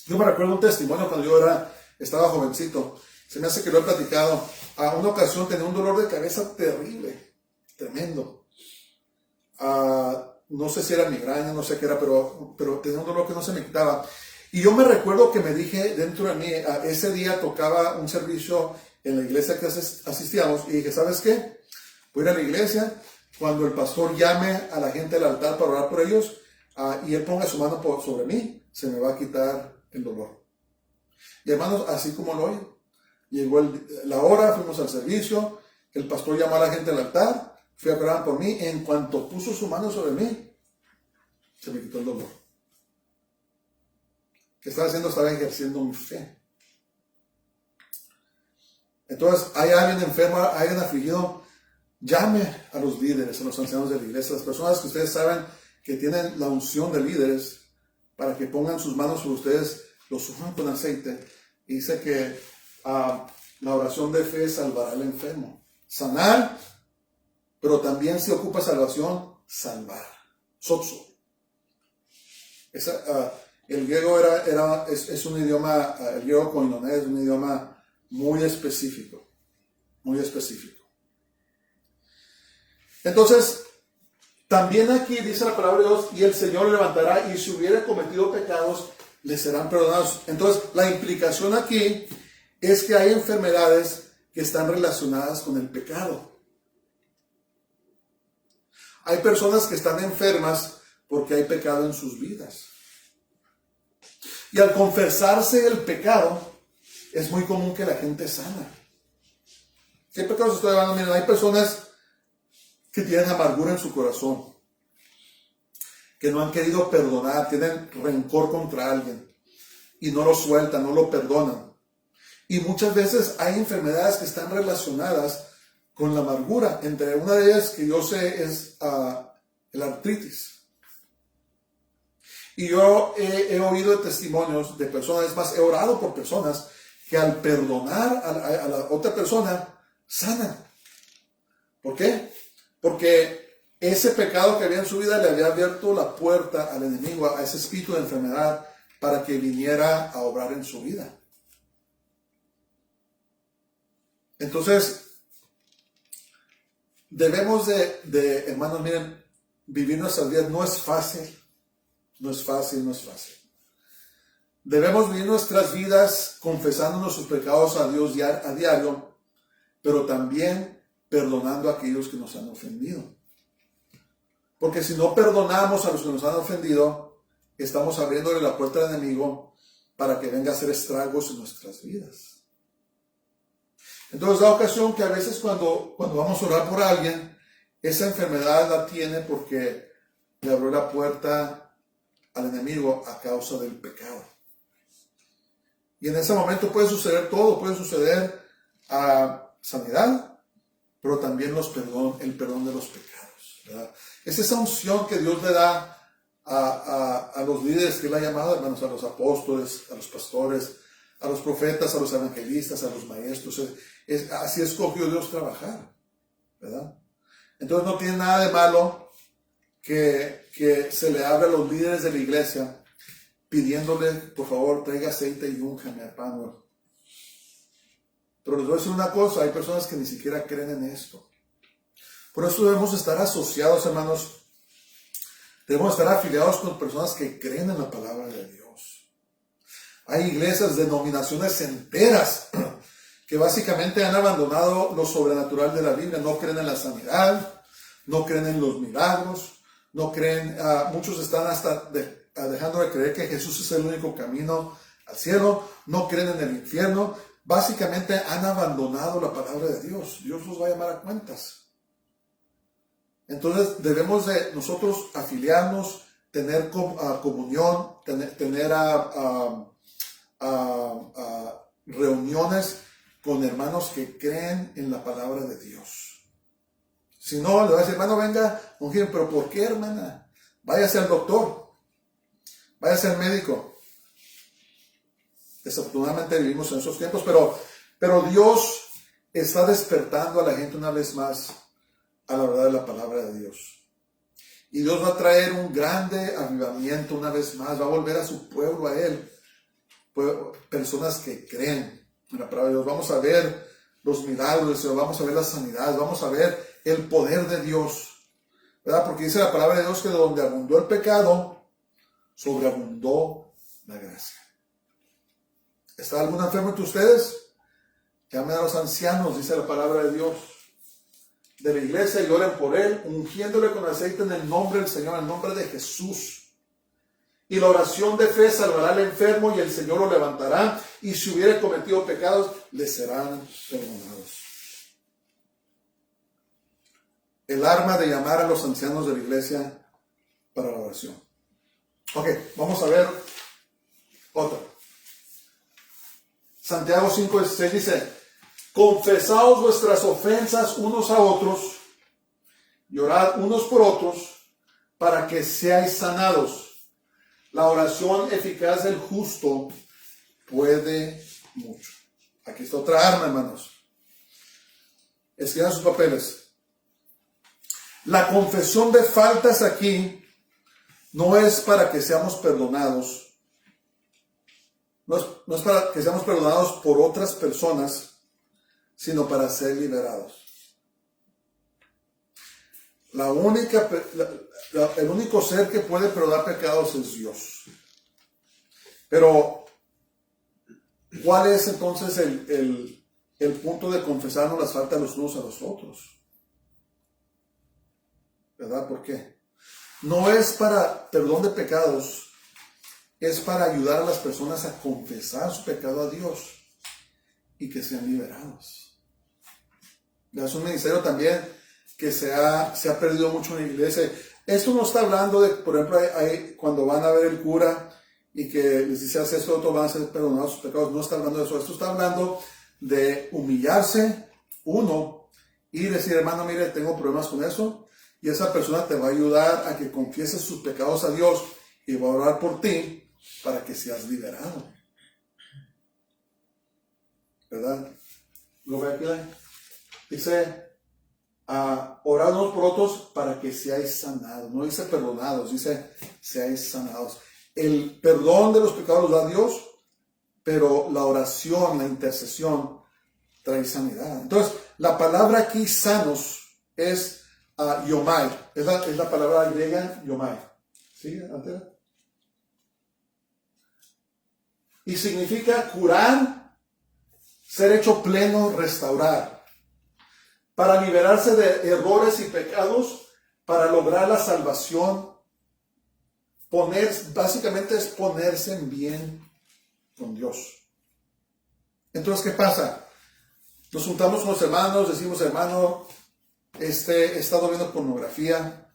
Speaker 1: Yo me recuerdo un testimonio cuando yo estaba jovencito. Se me hace que lo he platicado. A una ocasión tenía un dolor de cabeza terrible, tremendo. No sé si era migraña, no sé qué era, pero tenía un dolor que no se me quitaba. Y yo me recuerdo que me dije dentro de mí, ese día tocaba un servicio en la iglesia que asistíamos, y dije, ¿sabes qué? Voy a ir a la iglesia, cuando el pastor llame a la gente al altar para orar por ellos, y él ponga su mano sobre mí, se me va a quitar el dolor. Y hermanos, así como lo oyen, llegó la hora, fuimos al servicio, el pastor llamó a la gente al altar, fui a orar por mí, en cuanto puso su mano sobre mí, se me quitó el dolor. ¿Qué estaba haciendo? Estaba ejerciendo mi fe. Entonces, hay alguien enfermo, hay alguien afligido, llame a los líderes, a los ancianos de la iglesia, las personas que ustedes saben que tienen la unción de líderes, para que pongan sus manos sobre ustedes, los unjan con aceite. Y dice que la oración de fe salvará al enfermo. Sanar, pero también se ocupa salvación, salvar. Sotso. El griego es un idioma, el griego koinoné es un idioma muy específico. Muy específico. Entonces, también aquí dice la palabra de Dios, y el Señor levantará, y si hubiera cometido pecados, le serán perdonados. Entonces, la implicación aquí es que hay enfermedades que están relacionadas con el pecado. Hay personas que están enfermas porque hay pecado en sus vidas. Y al confesarse el pecado, es muy común que la gente sana. ¿Qué pecados estoy hablando? Miren, hay personas que tienen amargura en su corazón, que no han querido perdonar, tienen rencor contra alguien y no lo sueltan, no lo perdonan. Y muchas veces hay enfermedades que están relacionadas con la amargura. Entre una de ellas que yo sé es el artritis. Y yo he oído testimonios de personas, es más, he orado por personas que al perdonar a la otra persona, sanan. ¿Por qué? Porque ese pecado que había en su vida le había abierto la puerta al enemigo, a ese espíritu de enfermedad, para que viniera a obrar en su vida. Entonces, debemos hermanos, miren, vivir nuestras vidas no es fácil. No es fácil, no es fácil. Debemos vivir nuestras vidas confesando nuestros pecados a Dios a diario, pero también perdonando a aquellos que nos han ofendido. Porque si no perdonamos a los que nos han ofendido, estamos abriéndole la puerta al enemigo para que venga a hacer estragos en nuestras vidas. Entonces, da ocasión que a veces cuando vamos a orar por alguien, esa enfermedad la tiene porque le abrió la puerta al enemigo a causa del pecado. Y en ese momento puede suceder todo, puede suceder sanidad, pero también el perdón de los pecados, ¿verdad? Es esa unción que Dios le da a los líderes que Él ha llamado, hermanos, a los apóstoles, a los pastores, a los profetas, a los evangelistas, a los maestros. Así escogió Dios trabajar, ¿verdad? Entonces no tiene nada de malo que se le hable a los líderes de la iglesia pidiéndole, por favor, traiga aceite y únjame, hermano. Pero les voy a decir una cosa, hay personas que ni siquiera creen en esto. Por eso debemos estar asociados, hermanos. Debemos estar afiliados con personas que creen en la palabra de Dios. Hay iglesias, denominaciones enteras que básicamente han abandonado lo sobrenatural de la Biblia. No creen en la sanidad, no creen en los milagros, no creen, muchos están hasta dejando de creer que Jesús es el único camino al cielo, no creen en el infierno. Básicamente han abandonado la palabra de Dios. Dios los va a llamar a cuentas. Entonces debemos de nosotros afiliarnos, tener comunión, tener reuniones con hermanos que creen en la palabra de Dios. Si no, le va a decir, hermano, venga, ungir, pero ¿por qué, hermana? Váyase al doctor, váyase al médico. Desafortunadamente vivimos en esos tiempos, pero Dios está despertando a la gente una vez más a la verdad de la palabra de Dios. Y Dios va a traer un grande avivamiento una vez más, va a volver a su pueblo, a Él, personas que creen en la palabra de Dios. Vamos a ver los milagros, vamos a ver las sanidades, vamos a ver el poder de Dios, ¿verdad? Porque dice la palabra de Dios que donde abundó el pecado, sobreabundó la gracia. ¿Está algún enfermo entre ustedes? Llamen a los ancianos, dice la palabra de Dios, de la iglesia, y oren por él, ungiéndole con aceite en el nombre del Señor, en el nombre de Jesús. Y la oración de fe salvará al enfermo y el Señor lo levantará, y si hubiere cometido pecados, le serán perdonados. El arma de llamar a los ancianos de la iglesia para la oración. Ok, vamos a ver otra. Santiago 5:16 dice: confesaos vuestras ofensas unos a otros y orad unos por otros para que seáis sanados. La oración eficaz del justo puede mucho. Aquí está otra arma, hermanos. Escriban sus papeles. La confesión de faltas aquí no es para que seamos perdonados. No es para que seamos perdonados por otras personas, sino para ser liberados. El único ser que puede perdonar pecados es Dios. Pero, ¿cuál es entonces el punto de confesarnos las faltas los unos a los otros? ¿Verdad? ¿Por qué? No es para perdón de pecados, es para ayudar a las personas a confesar su pecado a Dios y que sean liberados. Es un ministerio también que se ha perdido mucho en la iglesia. Esto no está hablando de, por ejemplo, cuando van a ver el cura y que les dice: haz esto, otro, van a ser perdonados sus pecados. No está hablando de eso. Esto está hablando de humillarse uno y decir: hermano, mire, tengo problemas con eso. Y esa persona te va a ayudar a que confieses sus pecados a Dios y va a orar por ti para que seas liberado. ¿Verdad? Lo ve aquí. Dice: orad unos por otros para que seáis sanados. No dice perdonados, dice seáis sanados. El perdón de los pecados los da Dios, pero la oración, la intercesión trae sanidad. Entonces, la palabra aquí, sanos, es yomai. Es la palabra griega yomai. ¿Sí? ¿Antes? Y significa curar, ser hecho pleno, restaurar. Para liberarse de errores y pecados, para lograr la salvación. Básicamente es ponerse en bien con Dios. Entonces, ¿qué pasa? Nos juntamos con los hermanos, decimos: hermano, he estado viendo pornografía,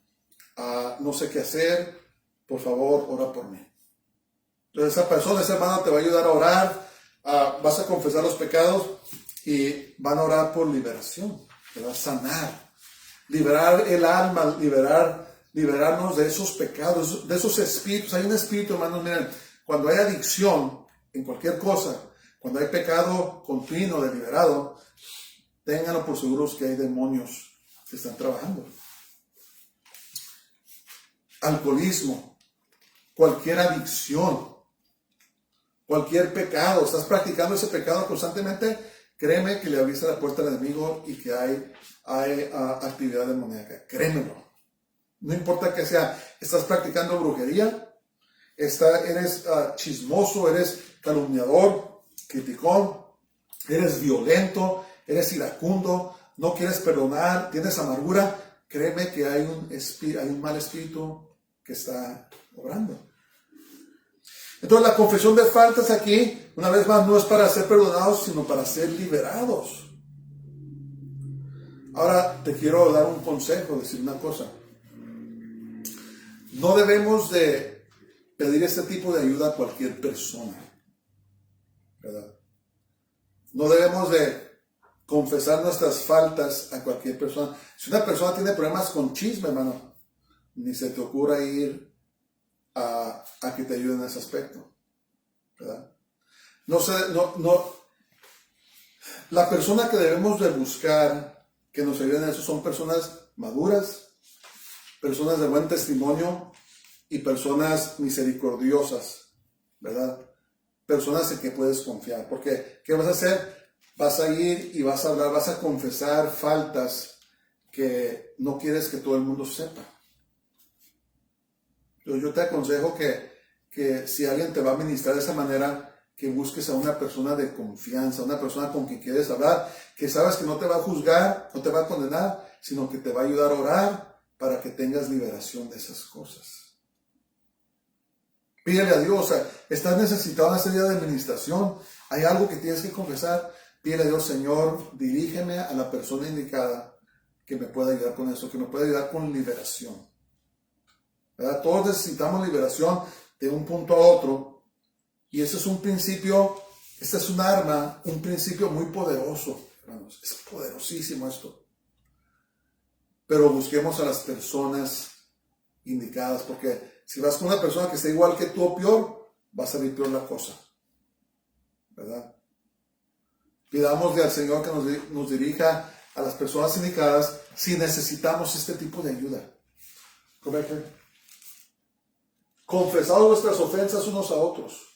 Speaker 1: no sé qué hacer, por favor, ora por mí. Entonces esa hermana te va a ayudar a orar, vas a confesar los pecados y van a orar por liberación, te va a sanar, liberar el alma, liberarnos de esos pecados, de esos espíritus. Hay un espíritu, hermanos, miren, cuando hay adicción en cualquier cosa, cuando hay pecado continuo, deliberado, ténganlo por seguros que hay demonios que están trabajando. Alcoholismo, cualquier adicción, cualquier pecado, estás practicando ese pecado constantemente, créeme que le abriste la puerta al enemigo y que hay actividad demoníaca. Créemelo. No importa que sea, estás practicando brujería, eres chismoso, eres calumniador, criticón, eres violento, eres iracundo, no quieres perdonar, tienes amargura, créeme que hay un mal espíritu que está obrando. Entonces la confesión de faltas aquí, una vez más, no es para ser perdonados, sino para ser liberados. Ahora te quiero dar un consejo, decir una cosa. No debemos de pedir este tipo de ayuda a cualquier persona, ¿verdad? No debemos de confesar nuestras faltas a cualquier persona. Si una persona tiene problemas con chisme, hermano, ni se te ocurra ir a que te ayuden en ese aspecto, ¿verdad? La persona que debemos de buscar que nos ayuden a eso son personas maduras, personas de buen testimonio y personas misericordiosas, ¿verdad? Personas en que puedes confiar. Porque, ¿qué vas a hacer? Vas a ir y vas a hablar, vas a confesar faltas que no quieres que todo el mundo sepa. Yo te aconsejo que si alguien te va a ministrar de esa manera, que busques a una persona de confianza, una persona con quien quieres hablar, que sabes que no te va a juzgar, no te va a condenar, sino que te va a ayudar a orar para que tengas liberación de esas cosas. Pídele a Dios, o sea, estás necesitado en ese día de administración, hay algo que tienes que confesar, pídele a Dios, Señor, dirígeme a la persona indicada que me pueda ayudar con eso, que me pueda ayudar con liberación. ¿Verdad? Todos necesitamos liberación de un punto a otro. Y ese es un principio, esta es un arma, un principio muy poderoso, hermanos. Es poderosísimo esto. Pero busquemos a las personas indicadas, porque si vas con una persona que está igual que tú o peor, va a salir peor la cosa. ¿Verdad? Pidámosle al Señor que nos dirija a las personas indicadas si necesitamos este tipo de ayuda. ¿Correcto? Confesad vuestras ofensas unos a otros.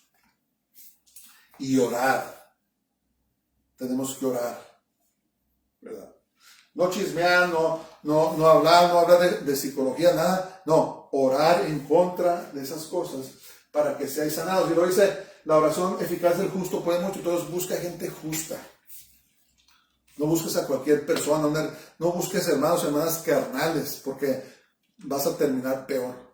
Speaker 1: Y orar. Tenemos que orar, ¿verdad? No chismear, no hablar de psicología, nada. No, orar en contra de esas cosas para que seáis sanados. Y lo dice, la oración eficaz del justo puede mucho. Entonces busca gente justa. No busques a cualquier persona, no busques hermanos y hermanas carnales, porque vas a terminar peor.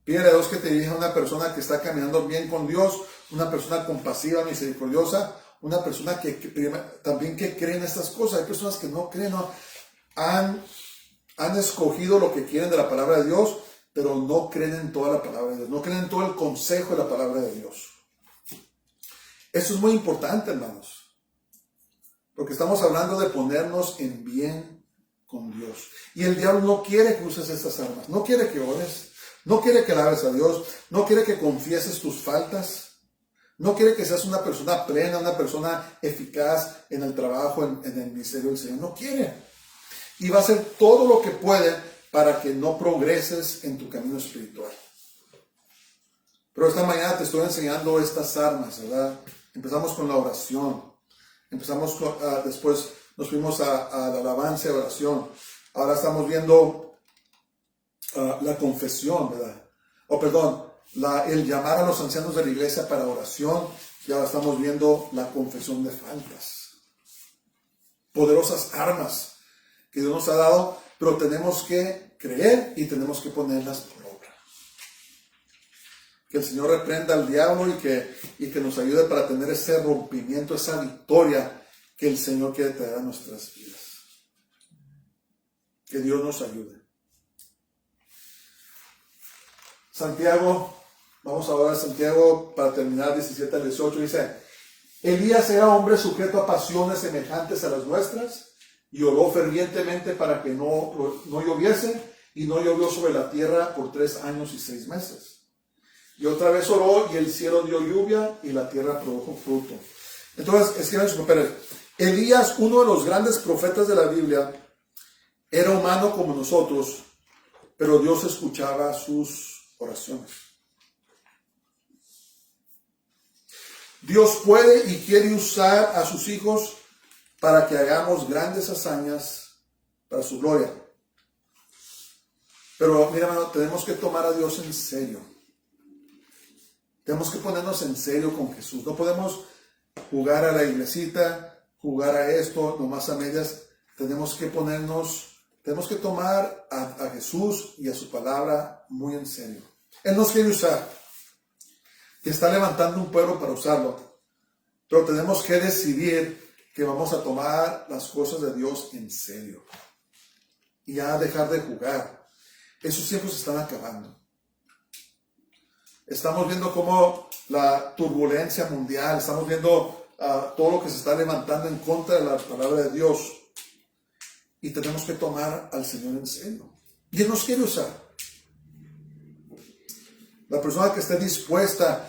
Speaker 1: Pídele a Dios que te dirija a una persona que está caminando bien con Dios, una persona compasiva, misericordiosa, una persona que también que cree en estas cosas. Hay personas que no creen, han escogido lo que quieren de la palabra de Dios, pero no creen en toda la palabra de Dios, no creen en todo el consejo de la palabra de Dios. Eso es muy importante, hermanos, porque estamos hablando de ponernos en bien con Dios. Y el diablo no quiere que uses estas armas, no quiere que ores, no quiere que alabes a Dios, no quiere que confieses tus faltas, no quiere que seas una persona plena, una persona eficaz en el trabajo, en el ministerio del Señor. No quiere. Y va a hacer todo lo que puede para que no progreses en tu camino espiritual. Pero esta mañana te estoy enseñando estas armas, ¿verdad? Empezamos con la oración. Después nos fuimos a la alabanza y oración. Ahora estamos viendo la confesión, ¿verdad? El llamar a los ancianos de la iglesia para oración. Y ahora estamos viendo la confesión de faltas. Poderosas armas que Dios nos ha dado, pero tenemos que creer y tenemos que ponerlas por obra. Que el Señor reprenda al diablo y que nos ayude para tener ese rompimiento, esa victoria que el Señor quiere traer a nuestras vidas. Que Dios nos ayude. Santiago, vamos ahora a Santiago para terminar 17 al 18, dice: Elías era hombre sujeto a pasiones semejantes a las nuestras y oró fervientemente para que no lloviese, y no llovió sobre la tierra por 3 años y 6 meses. Y otra vez oró y el cielo dio lluvia y la tierra produjo fruto. Entonces, escriban sus papeles. Elías, uno de los grandes profetas de la Biblia, era humano como nosotros, pero Dios escuchaba sus oraciones. Dios puede y quiere usar a sus hijos para que hagamos grandes hazañas para su gloria. Pero mira, hermano, tenemos que tomar a Dios en serio. Tenemos que ponernos en serio con Jesús. No podemos jugar a la iglesita, jugar a esto, nomás a medias. Tenemos que tomar a Jesús y a su palabra muy en serio. Él nos quiere usar. Que está levantando un pueblo para usarlo. Pero tenemos que decidir que vamos a tomar las cosas de Dios en serio. Y ya dejar de jugar. Esos tiempos se están acabando. Estamos viendo cómo la turbulencia mundial, estamos viendo todo lo que se está levantando en contra de la palabra de Dios. Y tenemos que tomar al Señor en serio. Y Él nos quiere usar. La persona que esté dispuesta,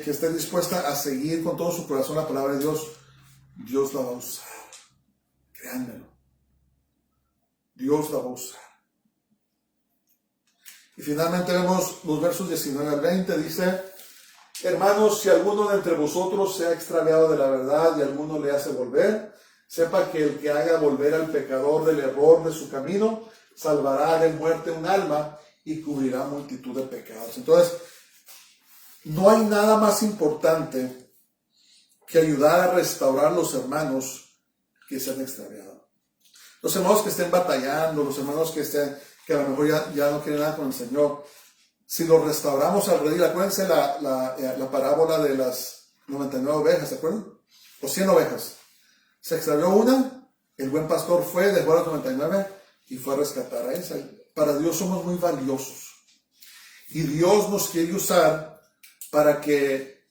Speaker 1: que esté dispuesta a seguir con todo su corazón la palabra de Dios, Dios la va a usar. Créanmelo. Dios la va a usar. Y finalmente vemos los versos 19 al 20. Dice: hermanos, si alguno de entre vosotros se ha extraviado de la verdad y alguno le hace volver, sepa que el que haga volver al pecador del error de su camino, salvará de muerte un alma y cubrirá multitud de pecados. Entonces, no hay nada más importante que ayudar a restaurar los hermanos que se han extraviado. Los hermanos que estén batallando, los hermanos que a lo mejor ya no quieren nada con el Señor, si los restauramos al redil, acuérdense la parábola de las 99 ovejas, ¿se acuerdan? O 100 ovejas. Se extravió una, el buen pastor fue, dejó a las 99 y fue a rescatar a esa. Para Dios somos muy valiosos. Y Dios nos quiere usar para que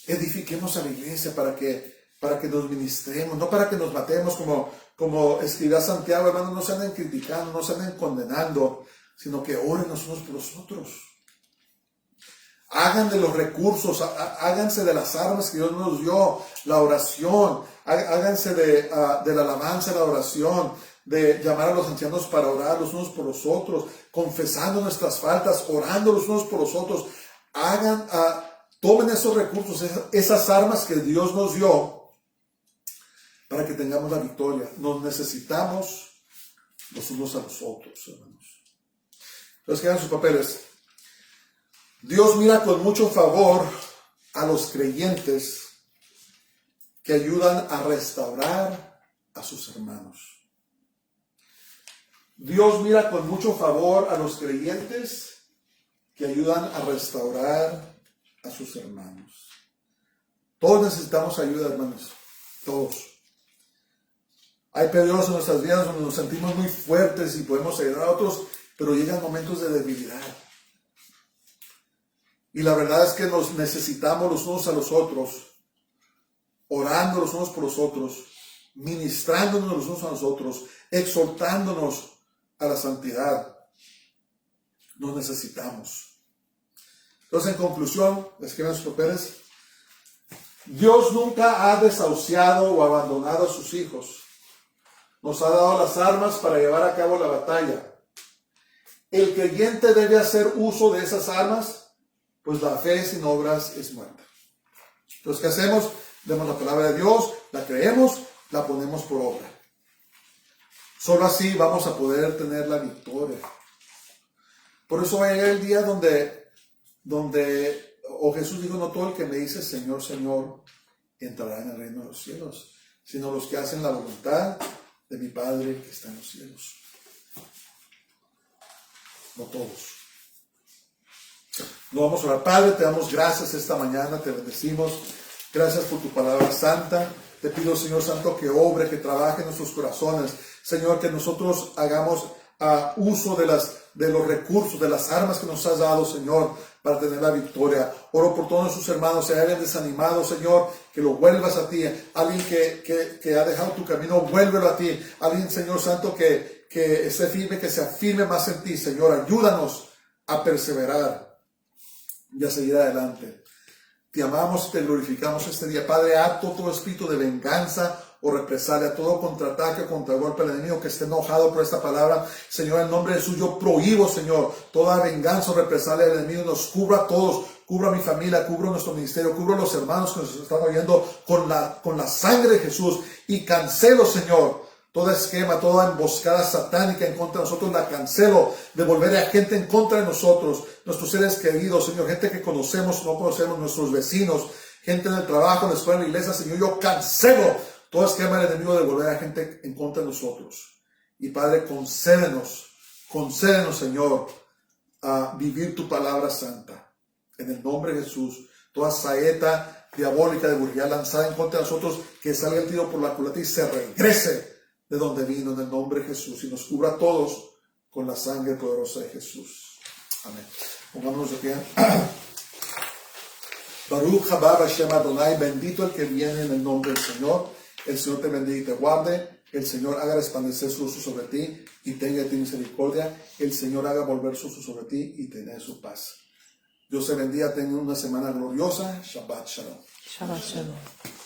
Speaker 1: edifiquemos a la iglesia, para que nos ministremos, no para que nos matemos como escribía Santiago, hermanos, no se anden criticando, no se anden condenando, sino que oren los unos por los otros. Hagan de los recursos, háganse de las armas que Dios nos dio, la oración, háganse de la alabanza, la oración, de llamar a los ancianos para orar los unos por los otros, confesando nuestras faltas, orando los unos por los otros. Tomen esos recursos, esas armas que Dios nos dio para que tengamos la victoria. Nos necesitamos los unos a los otros, hermanos. Entonces, quedan sus papeles. Dios mira con mucho favor a los creyentes que ayudan a restaurar a sus hermanos. Dios mira con mucho favor a los creyentes que ayudan a restaurar a sus hermanos. Todos necesitamos ayuda, hermanos. Todos. Hay periodos en nuestras vidas donde nos sentimos muy fuertes y podemos ayudar a otros, pero llegan momentos de debilidad. Y la verdad es que nos necesitamos los unos a los otros, orando los unos por los otros, ministrándonos los unos a los otros, exhortándonos a la santidad. Nos necesitamos. Entonces, en conclusión, escriban sus papeles. Dios nunca ha desahuciado o abandonado a sus hijos. Nos ha dado las armas para llevar a cabo la batalla. El creyente debe hacer uso de esas armas, pues la fe sin obras es muerta. Entonces, ¿qué hacemos? Demos la palabra de Dios, la creemos, la ponemos por obra. Solo así vamos a poder tener la victoria. Por eso va a llegar el día donde Jesús dijo: no todo el que me dice Señor, Señor, entrará en el reino de los cielos, sino los que hacen la voluntad de mi Padre que está en los cielos. No todos. Nos vamos a orar. Padre, te damos gracias esta mañana, te bendecimos. Gracias por tu palabra santa. Te pido, Señor Santo, que obre, que trabaje en nuestros corazones. Señor, que nosotros hagamos uso de los recursos, de las armas que nos has dado, Señor, para tener la victoria. Oro por todos nuestros hermanos, si hay alguien desanimado, Señor, que lo vuelvas a ti. Alguien que ha dejado tu camino, vuélvelo a ti. Alguien, Señor Santo, que esté firme, que se afirme más en ti, Señor. Ayúdanos a perseverar y a seguir adelante. Te amamos y te glorificamos este día. Padre, harto todo espíritu de venganza o represalia, todo contraataque o contragolpe al enemigo que esté enojado por esta palabra. Señor, en nombre de Jesús, yo prohíbo, Señor, toda venganza o represalia del enemigo. Nos cubra a todos, cubra a mi familia, cubra nuestro ministerio, cubra a los hermanos que nos están oyendo con la sangre de Jesús. Y cancelo, Señor, toda esquema, toda emboscada satánica en contra de nosotros, la cancelo. Devolveré a gente en contra de nosotros, nuestros seres queridos, Señor, gente que conocemos, no conocemos, nuestros vecinos, gente en el trabajo, en la escuela, en la iglesia. Señor, yo cancelo todo esquema del enemigo de devolver a gente en contra de nosotros. Y Padre, concédenos, Señor, a vivir tu palabra santa. En el nombre de Jesús, toda saeta diabólica de brujería lanzada en contra de nosotros, que salga el tiro por la culata y se regrese de donde vino, en el nombre de Jesús, y nos cubra a todos con la sangre poderosa de Jesús. Amén. Pongámonos de pie. Baruch haba Hashem Adonai, bendito el que viene en el nombre del Señor. El Señor te bendiga y te guarde. El Señor haga resplandecer su rostro sobre ti y tenga de ti misericordia. El Señor haga volver su rostro sobre ti y tener su paz. Dios te bendiga, tengan una semana gloriosa. Shabbat Shalom.
Speaker 2: Shabbat Shalom.